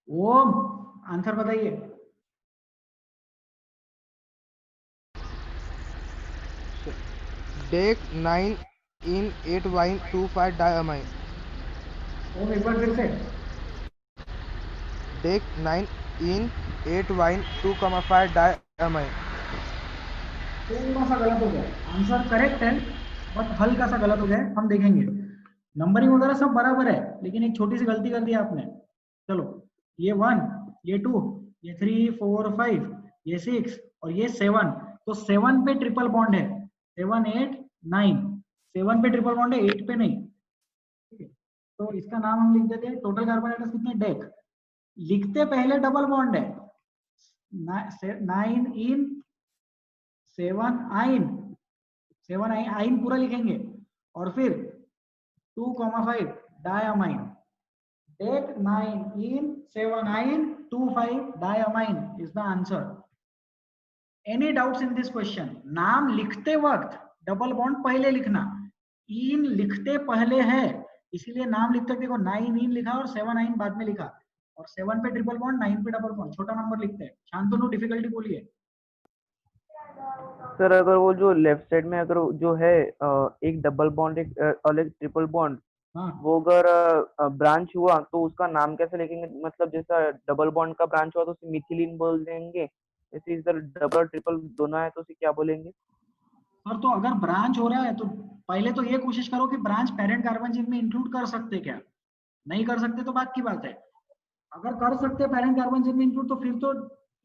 ओम, आंसर बताइए। डेक 9 इन 8 वाइन 2,5 डायअमाइन। ओम एक बार फिर से। डेक 9 इन 8 वाइन 2,5 डायअमाइन। थोड़ा सा गलत हो गया, आंसर करेक्ट है बट हल्का सा गलत हो गया है, हम देखेंगे। नंबरिंग वगैरह सब बराबर है, लेकिन एक छोटी सी गलती कर दी आपने। चलो, ये 1 ये 2, ये 3, 4, 5, ये 6 और ये 7। तो 7 पे ट्रिपल बॉन्ड है, 7, 8, 9। 7 पे ट्रिपल बॉन्ड है, 8 पे नहीं। ठीक है, तो इसका नाम हम लिख देते हैं। टोटल कार्बन एटम्स कितने? डेक। लिखते पहले डबल बॉन्ड है, 9 इन 7 आइन, 7 आइन पूरा लिखेंगे और फिर 2,5 डायमाइन। डेक 9 in 7 आइन 2,5 diamine is the answer. Any doubts in this question? नाम लिखते वक्त डबल बॉन्ड पहले लिखना, इन लिखते पहले है, इसीलिए नाम लिखते वक्त देखो 9 इन लिखा और 7 आइन बाद में लिखा, और 7 पे ट्रिपल बॉन्ड, 9 पे डबल बॉन्ड, छोटा नंबर लिखते हैं। शांतनु डिफिकल्टी बोलिए। सर अगर वो जो लेफ्ट साइड में अगर जो है एक डबल बॉन्ड और एक ट्रिपल बॉन्ड, हाँ वो अगर ब्रांच हुआ तो उसका नाम कैसे लिखेंगे? मतलब जैसा डबल बॉन्ड का ब्रांच हुआ तो उसे मिथिलीन बोल देंगे, जैसे इधर डबल ट्रिपल दोनों है तो उसे क्या बोलेंगे? सर तो अगर ब्रांच हो रहा है तो पहले तो ये कोशिश करो कि ब्रांच पेरेंट कार्बन चेन में इंक्लूड कर सकते क्या, नहीं कर सकते तो बात की बात है। अगर कर सकते पेरेंट कार्बन चेन में इंक्लूड तो फिर तो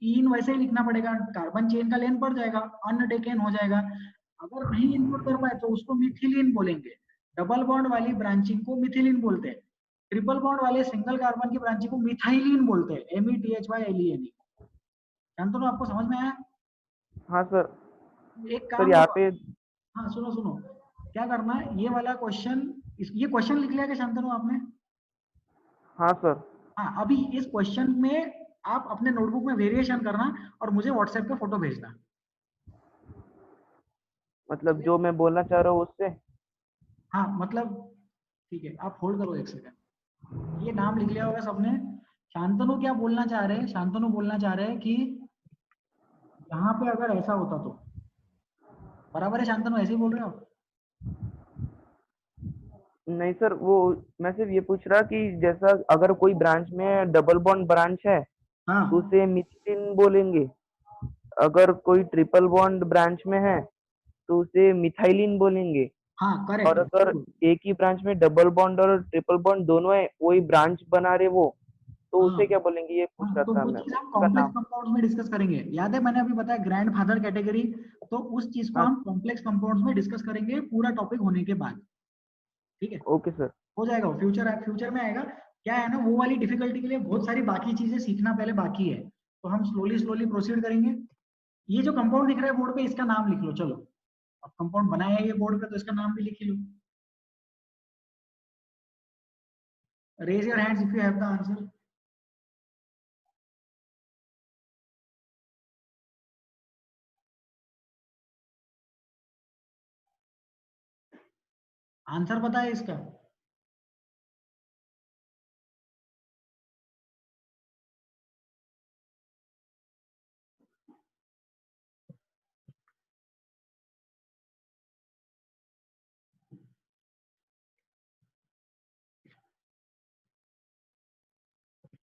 इन वैसे ही लिखना पड़ेगा, कार्बन चेन का लेन पड़ जाएगा, अनडेकेन हो जाएगा। अगर नहीं इंक्लूड कर पाए तो उसको मिथिलीन बोलेंगे। डबल बॉन्ड वाली ब्रांचिंग को मिथिलीन बोलते हैं, ट्रिपल बॉन्ड वाले सिंगल कार्बन की ब्रांचिंग को मिथाइलिन बोलते हैं, METHYLENE। शांतनु आपको समझ में आया? हाँ सर। एक सर काम यहाँ करो, पे हाँ सुनो सुनो, क्या करना है, ये वाला क्वेश्चन, ये क्वेश्चन लिख लिया क्या शांतनु आपने? हाँ सर। हाँ, अभी इस क्वेश्चन में आप अपने नोटबुक में वेरिएशन करना और मुझे व्हाट्सएप पे फोटो भेजना। मतलब जो मैं बोलना चाह रहा हूँ उससे? हाँ मतलब ठीक है, आप होल्ड करो एक सेकंड। ये नाम लिख लिया होगा सबने। शांतनु क्या बोलना चाह रहे हैं? शांतनु बोलना चाह रहे हैं कि यहाँ पे अगर ऐसा होता तो, बराबर है शांतनु, ऐसे ही बोल रहे हो आप? नहीं सर, वो मैं सिर्फ ये पूछ रहा कि जैसा अगर कोई ब्रांच में डबल बॉन्ड ब्रांच है हाँ तो उसे मिथिलीन बोलेंगे, अगर कोई ट्रिपल बॉन्ड ब्रांच में है तो उसे मिथाइलिन बोलेंगे, हाँ और करेक्ट। अगर एक ही ब्रांच में डबल बॉन्ड और ट्रिपल बॉन्ड दोनों है, वही ब्रांच बना रहे वो, तो हाँ उसे क्या बोलेंगे? ये पूछ हाँ, रहा तो था वो मैं, चीज हम उसका कॉम्प्लेक्स नाम। कंपाउंड्स में डिस्कस करेंगे। याद है मैंने अभी बताया ग्रैंड फादर कैटेगरी, तो उस चीज को हाँ। हम कॉम्प्लेक्स कंपाउंड्स में डिस्कस करेंगे पूरा टॉपिक होने के बाद। ठीक है, ओके सर। हो जाएगा, फ्यूचर में आएगा। क्या है ना, वो वाली डिफिकल्टी के लिए बहुत सारी बाकी चीजें सीखना पहले बाकी है, तो हम स्लोली स्लोली प्रोसीड करेंगे। ये जो कंपाउंड दिख रहा है बोर्ड पे, इसका नाम लिख लो। चलो, अब कंपाउंड बनाया है ये बोर्ड पे, तो इसका नाम भी लिख ही लो। Raise your hands if you have the answer. Answer पता है इसका?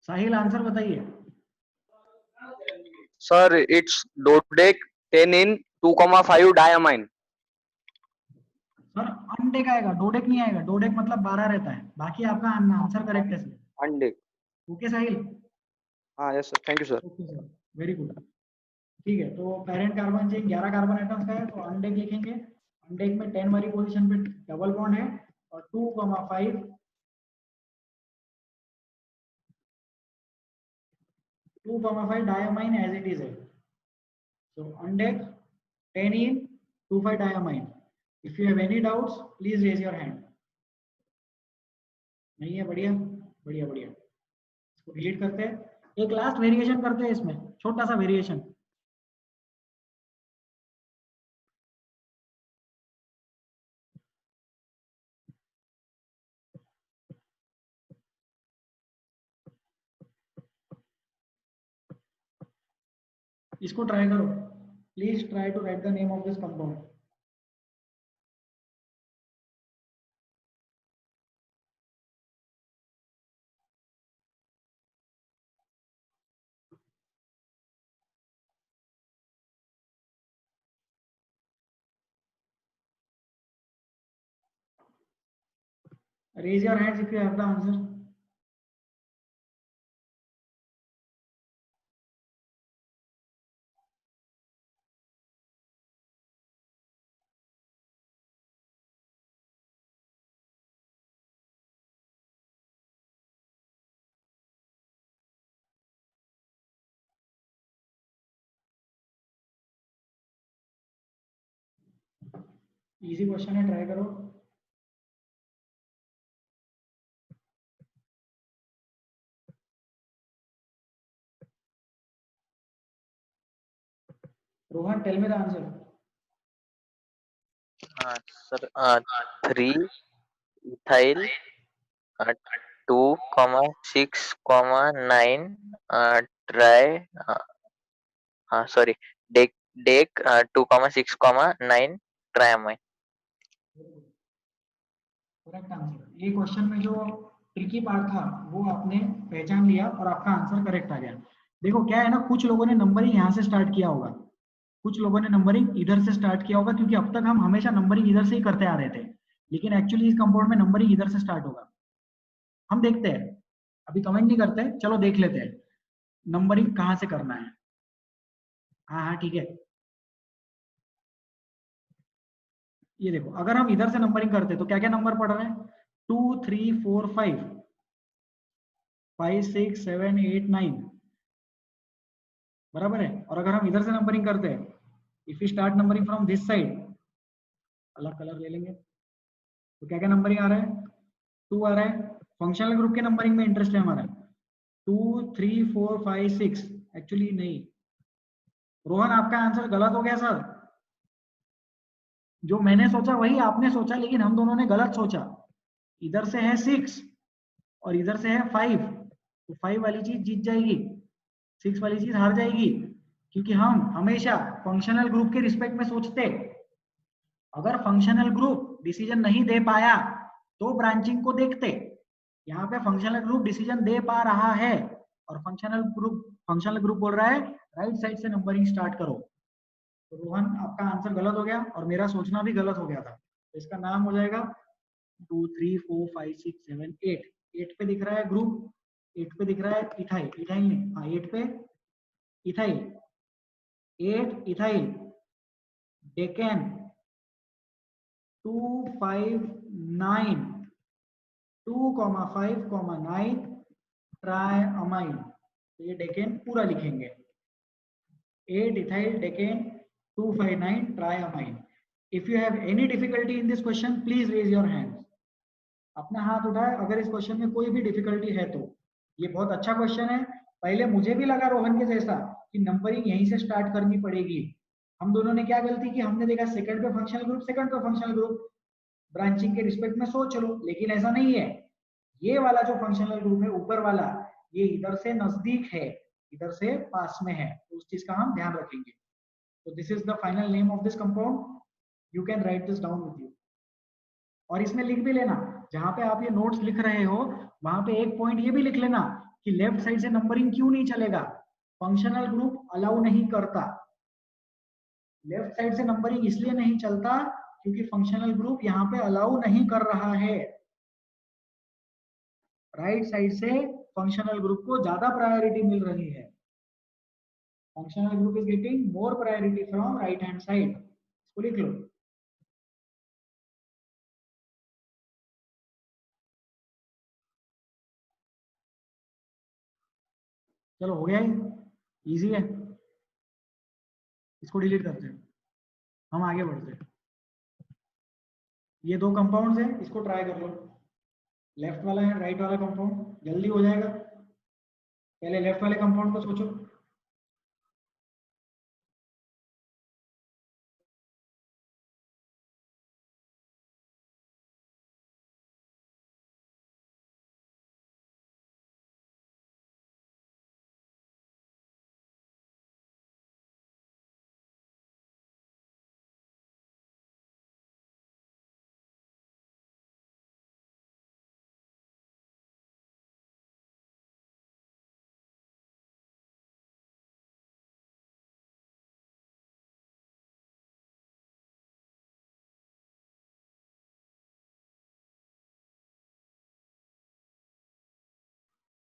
साहिल आंसर बताइए। Sir it's dodec 10 in 2,5 diamine. Sir undec आएगा, डोडेक नहीं आएगा। डोडेक मतलब 12 रहता है। बाकी आपका आंसर करेक्ट है सर। Undeck. ओके साहिल? हाँ yes sir, thank you sir. Okay sir, very good. ठीक है, तो parent carbon chain 11 carbon atoms का है, तो अनडेक लिखेंगे। अनडेक में 10 वाली पोजीशन पे डबल बॉन्ड है और 2,5 diamine as it is है। So undeck 10 in 2,5 diamine. If you have any doubts, please raise your hand. नहीं है? बढ़िया बढ़िया बढ़िया। इसको डिलीट करते हैं। एक लास्ट वेरिएशन करते हैं इसमें, छोटा सा वेरिएशन। इसको ट्राई करो। Please try to write the name of this compound. Raise your hands if you have the answer. Easy question है, ट्राई करो। Rohan, tell me the answer. Sir 3 ethyl 2,6,9 tri sorry dec dec 2,6,9 triamine. Correct answer. ये question में जो tricky part था वो आपने पहचान लिया और आपका आंसर करेक्ट आ गया। देखो क्या है ना, कुछ लोगों ने नंबरिंग यहाँ से स्टार्ट किया होगा, कुछ लोगों ने नंबरिंग इधर से स्टार्ट किया होगा, क्योंकि अब तक हम हमेशा नंबरिंग इधर से ही करते आ रहे थे, लेकिन एक्चुअली इस कंपाउंड में नंबरिंग इधर से स्टार्ट होगा। हम देखते हैं, अभी कमेंट नहीं करते, चलो देख लेते हैं नंबरिंग कहाँ से करना है। हाँ हाँ ठीक है। ये देखो, अगर हम इधर से नंबरिंग करते तो क्या क्या नंबर पढ़ रहे हैं, 2 3 4 5 5 6 7 8 9, बराबर है। और अगर हम इधर से नंबरिंग करते हैं, if you start numbering from this side, अलग कलर ले लेंगे, तो क्या क्या नंबरिंग आ रहा है, 2 आ रहा है। फंक्शनल ग्रुप के नंबरिंग में इंटरेस्ट है हमारा, 2 3 4 5 6। एक्चुअली नहीं, रोहन आपका आंसर गलत हो गया सर। जो मैंने सोचा वही आपने सोचा, लेकिन हम दोनों ने गलत सोचा। इधर से है 6 और इधर से है 5, तो 5 वाली चीज जीत जाएगी, 6 वाली चीज हार जाएगी, क्योंकि हम हमेशा फंक्शनल ग्रुप के रिस्पेक्ट में सोचते। अगर फंक्शनल ग्रुप डिसीजन नहीं दे पाया तो ब्रांचिंग को देखते। यहाँ पे फंक्शनल ग्रुप डिसीजन दे पा रहा है और फंक्शनल ग्रुप बोल रहा है राइट साइड से नंबरिंग स्टार्ट करो। तो रोहन आपका आंसर गलत हो गया और मेरा सोचना भी गलत हो गया था, तो इसका नाम हो जाएगा 2 3 4 5 6 7 8। 8 पे दिख रहा है ग्रुप, 8 पे दिख रहा है इथाइल, इथाइल नहीं, हाँ 8 पे ethyl, 8 ethyl decane 259 2,5,9 try amine. तो ये डेकेन पूरा लिखेंगे, 8 ethyl decane 259 triamine। If you have any difficulty in this question, please raise your hand। अपना हाथ उठाए अगर इस क्वेश्चन में कोई भी डिफिकल्टी है तो। ये बहुत अच्छा क्वेश्चन है। पहले मुझे भी लगा रोहन के जैसा कि नंबरिंग यहीं से स्टार्ट करनी पड़ेगी। हम दोनों ने क्या गलती की, हमने देखा सेकंड पे फंक्शनल ग्रुप, सेकंड पे फंक्शनल ग्रुप, ब्रांचिंग के रिस्पेक्ट में सोच लो, लेकिन ऐसा नहीं है। ये वाला जो फंक्शनल ग्रुप है ऊपर वाला, ये इधर से नजदीक है, इधर से पास में है, तो उस चीज का हम ध्यान रखेंगे। तो this is the final name of this compound, you can write this down with you. और इसमें लिख भी लेना, जहां पे आप ये नोट्स लिख रहे हो वहां पे एक पॉइंट ये भी लिख लेना कि लेफ्ट साइड से नंबरिंग क्यों नहीं चलेगा, फंक्शनल ग्रुप अलाउ नहीं करता। लेफ्ट साइड से नंबरिंग इसलिए नहीं चलता क्योंकि फंक्शनल ग्रुप यहाँ पे अलाउ नहीं कर रहा है। राइट साइड से फंक्शनल ग्रुप को ज्यादा प्रायोरिटी मिल रही है। Functional group is getting more priority from right hand side. इसको लिख लो। चलो हो गया, इजी है, इसको डिलीट करते हैं, हम आगे बढ़ते हैं। ये दो कंपाउंड्स हैं, इसको ट्राई कर लो। लेफ्ट वाला है राइट वाला कंपाउंड, जल्दी हो जाएगा। पहले लेफ्ट वाले कंपाउंड को सोचो।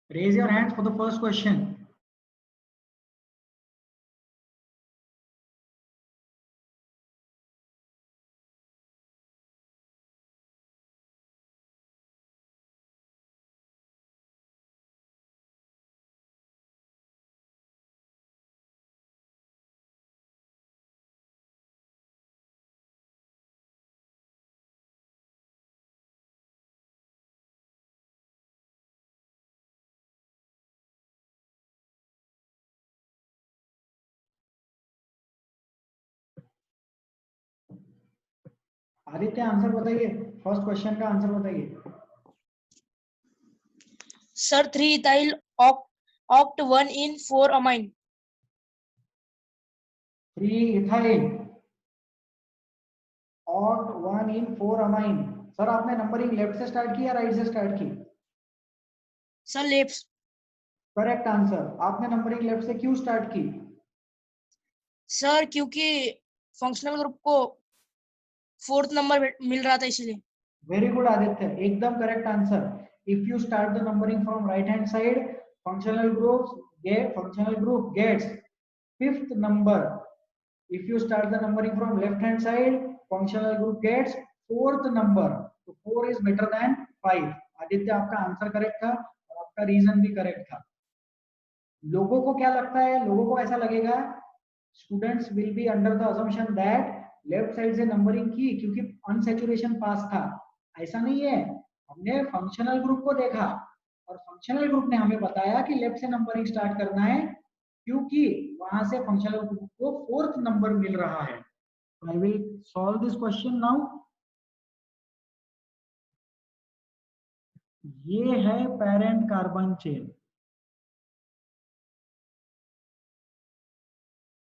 Raise your hands for the first question. Aditya answer बताइए, फर्स्ट क्वेश्चन का आंसर बताइए। Sir, 3 ethyl oct 1 in 4 amine. 3 ethyl oct 1 in 4 amine। Sir आपने नंबरिंग लेफ्ट से स्टार्ट की या राइट से स्टार्ट की? Sir, left. Correct answer. आपने नंबरिंग लेफ्ट से क्यों स्टार्ट की? सर क्योंकि फंक्शनल ग्रुप को 4th नंबर मिल रहा था इसलिए। वेरी गुड आदित्य, एकदम correct answer. If you start the numbering from right hand side, functional group gets 5th number. If you start the numbering from left hand side, functional group gets 4th number. So 4 is better than 5। Aditya आपका answer correct था और आपका reason भी correct था। लोगों को क्या लगता है, लोगों को ऐसा लगेगा students will be under the assumption that left side से नंबरिंग की क्योंकि अनसैचुरेशन पास था। ऐसा नहीं है, हमने फंक्शनल ग्रुप को देखा और फंक्शनल ग्रुप ने हमें बताया कि लेफ्ट से नंबरिंग स्टार्ट करना है क्योंकि वहां से फंक्शनल ग्रुप को 4th नंबर मिल रहा है। I will solve this question now. ये है पेरेंट कार्बन चेन।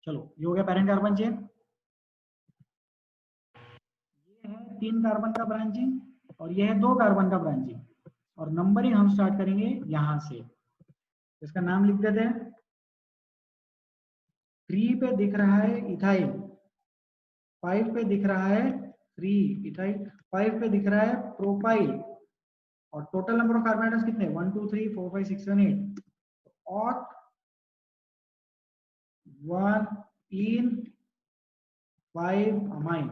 चलो ये हो गया पेरेंट कार्बन चेन। ये है 3 कार्बन का ब्रांचिंग और ये है 2 कार्बन का ब्रांचिंग और नंबरिंग हम स्टार्ट करेंगे यहां से। इसका नाम लिख देते हैं। 3 पे दिख रहा है इथाइल, 5 पे दिख रहा है 3 इथाइल, 5 पे दिख रहा है प्रोपाइल और total number of carbon atoms कितने 1 2 3 4 5 6 7 8 और 1 in 5 amine।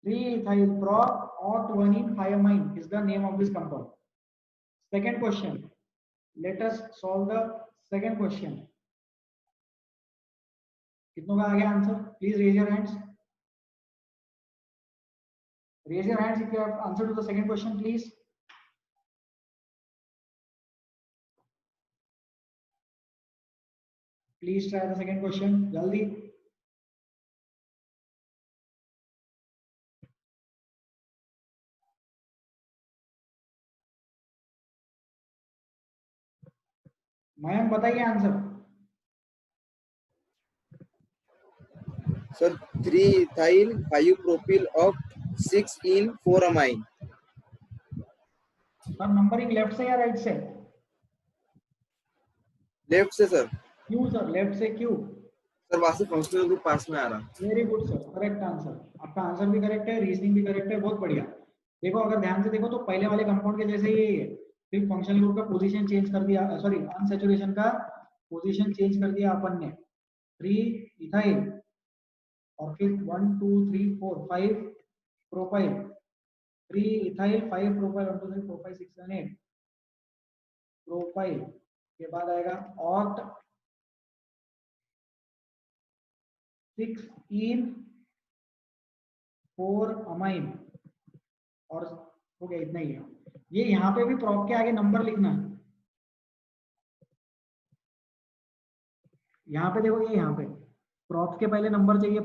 3 ethyl prop oct 1 in 5 amine is the name of this compound। Second question, let us solve the second question। कितनों का आ गया answer? Please raise your hands. Raise your hands if you have answer to the second question, please। Please try the second question, jaldi। Mayank बताइए answer. Sir 3 ethyl 5 propyl oct 6 in 4 amine। Sir numbering left से या right से? Left से sir. क्यों sir, left से क्यों? Sir वहां से फंक्शनल ग्रुप पास में आ रहा। Very good sir, correct answer. आपका आंसर भी करेक्ट है, रीजनिंग भी करेक्ट है, बहुत बढ़िया। देखो अगर ध्यान से देखो तो पहले वाले कंपाउंड के जैसे ही है, फिर फंक्शनल ग्रुप का पोजीशन चेंज कर दिया, सॉरी अनसैचुरेशन का पोजीशन चेंज कर दिया अपन ने। 3 इथाइल और फिर 1 2 3 4 5 प्रोपाइल, 3 इथाइल 5 प्रोपाइल 1 2 3 4 5 6 7 8 प्रोपाइल के बाद आएगा ऑक्ट 6 in 4 अमाइन और हो गया, इतना ही है। ये यहाँ पे भी प्रॉप के आगे नंबर लिखना है। यहाँ पे देखो, ये यहाँ पे प्रॉप के पहले नंबर चाहिए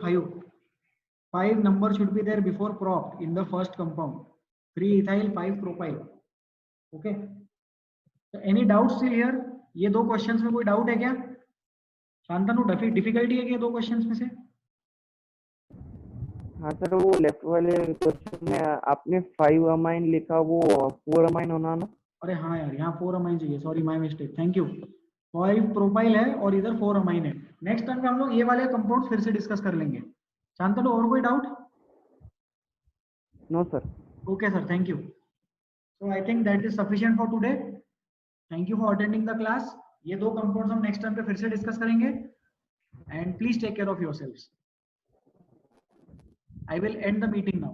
5 number should be there before prop in the first compound. 3 ethyl 5 propyl. Okay, any doubt still here? ये 2 क्वेश्चंस में कोई डाउट है क्या? शांतनु, डिफिकल्टी है क्या 2 क्वेश्चंस में से? हाँ सर, वो लेफ्ट वाले क्वेश्चन में आपने 5 अमाइन लिखा, वो 4 अमाइन होना ना? अरे हाँ यार, यहाँ 4 अमाइन चाहिए, sorry my mistake, thank you. 5 propyl है और इधर 4 अमाइन है। नेक्स्ट टाइम पे हम लोग ये वाले कंपाउंड फिर से डिस्कस कर लेंगे। शांतनु, और कोई doubt? No sir. Okay sir, thank you. So I think that is sufficient for today. Thank you for attending the class. ये 2 कंपाउंड्स हम नेक्स्ट टाइम पे फिर से डिस्कस करेंगे and please take care of yourselves. I will end the meeting now।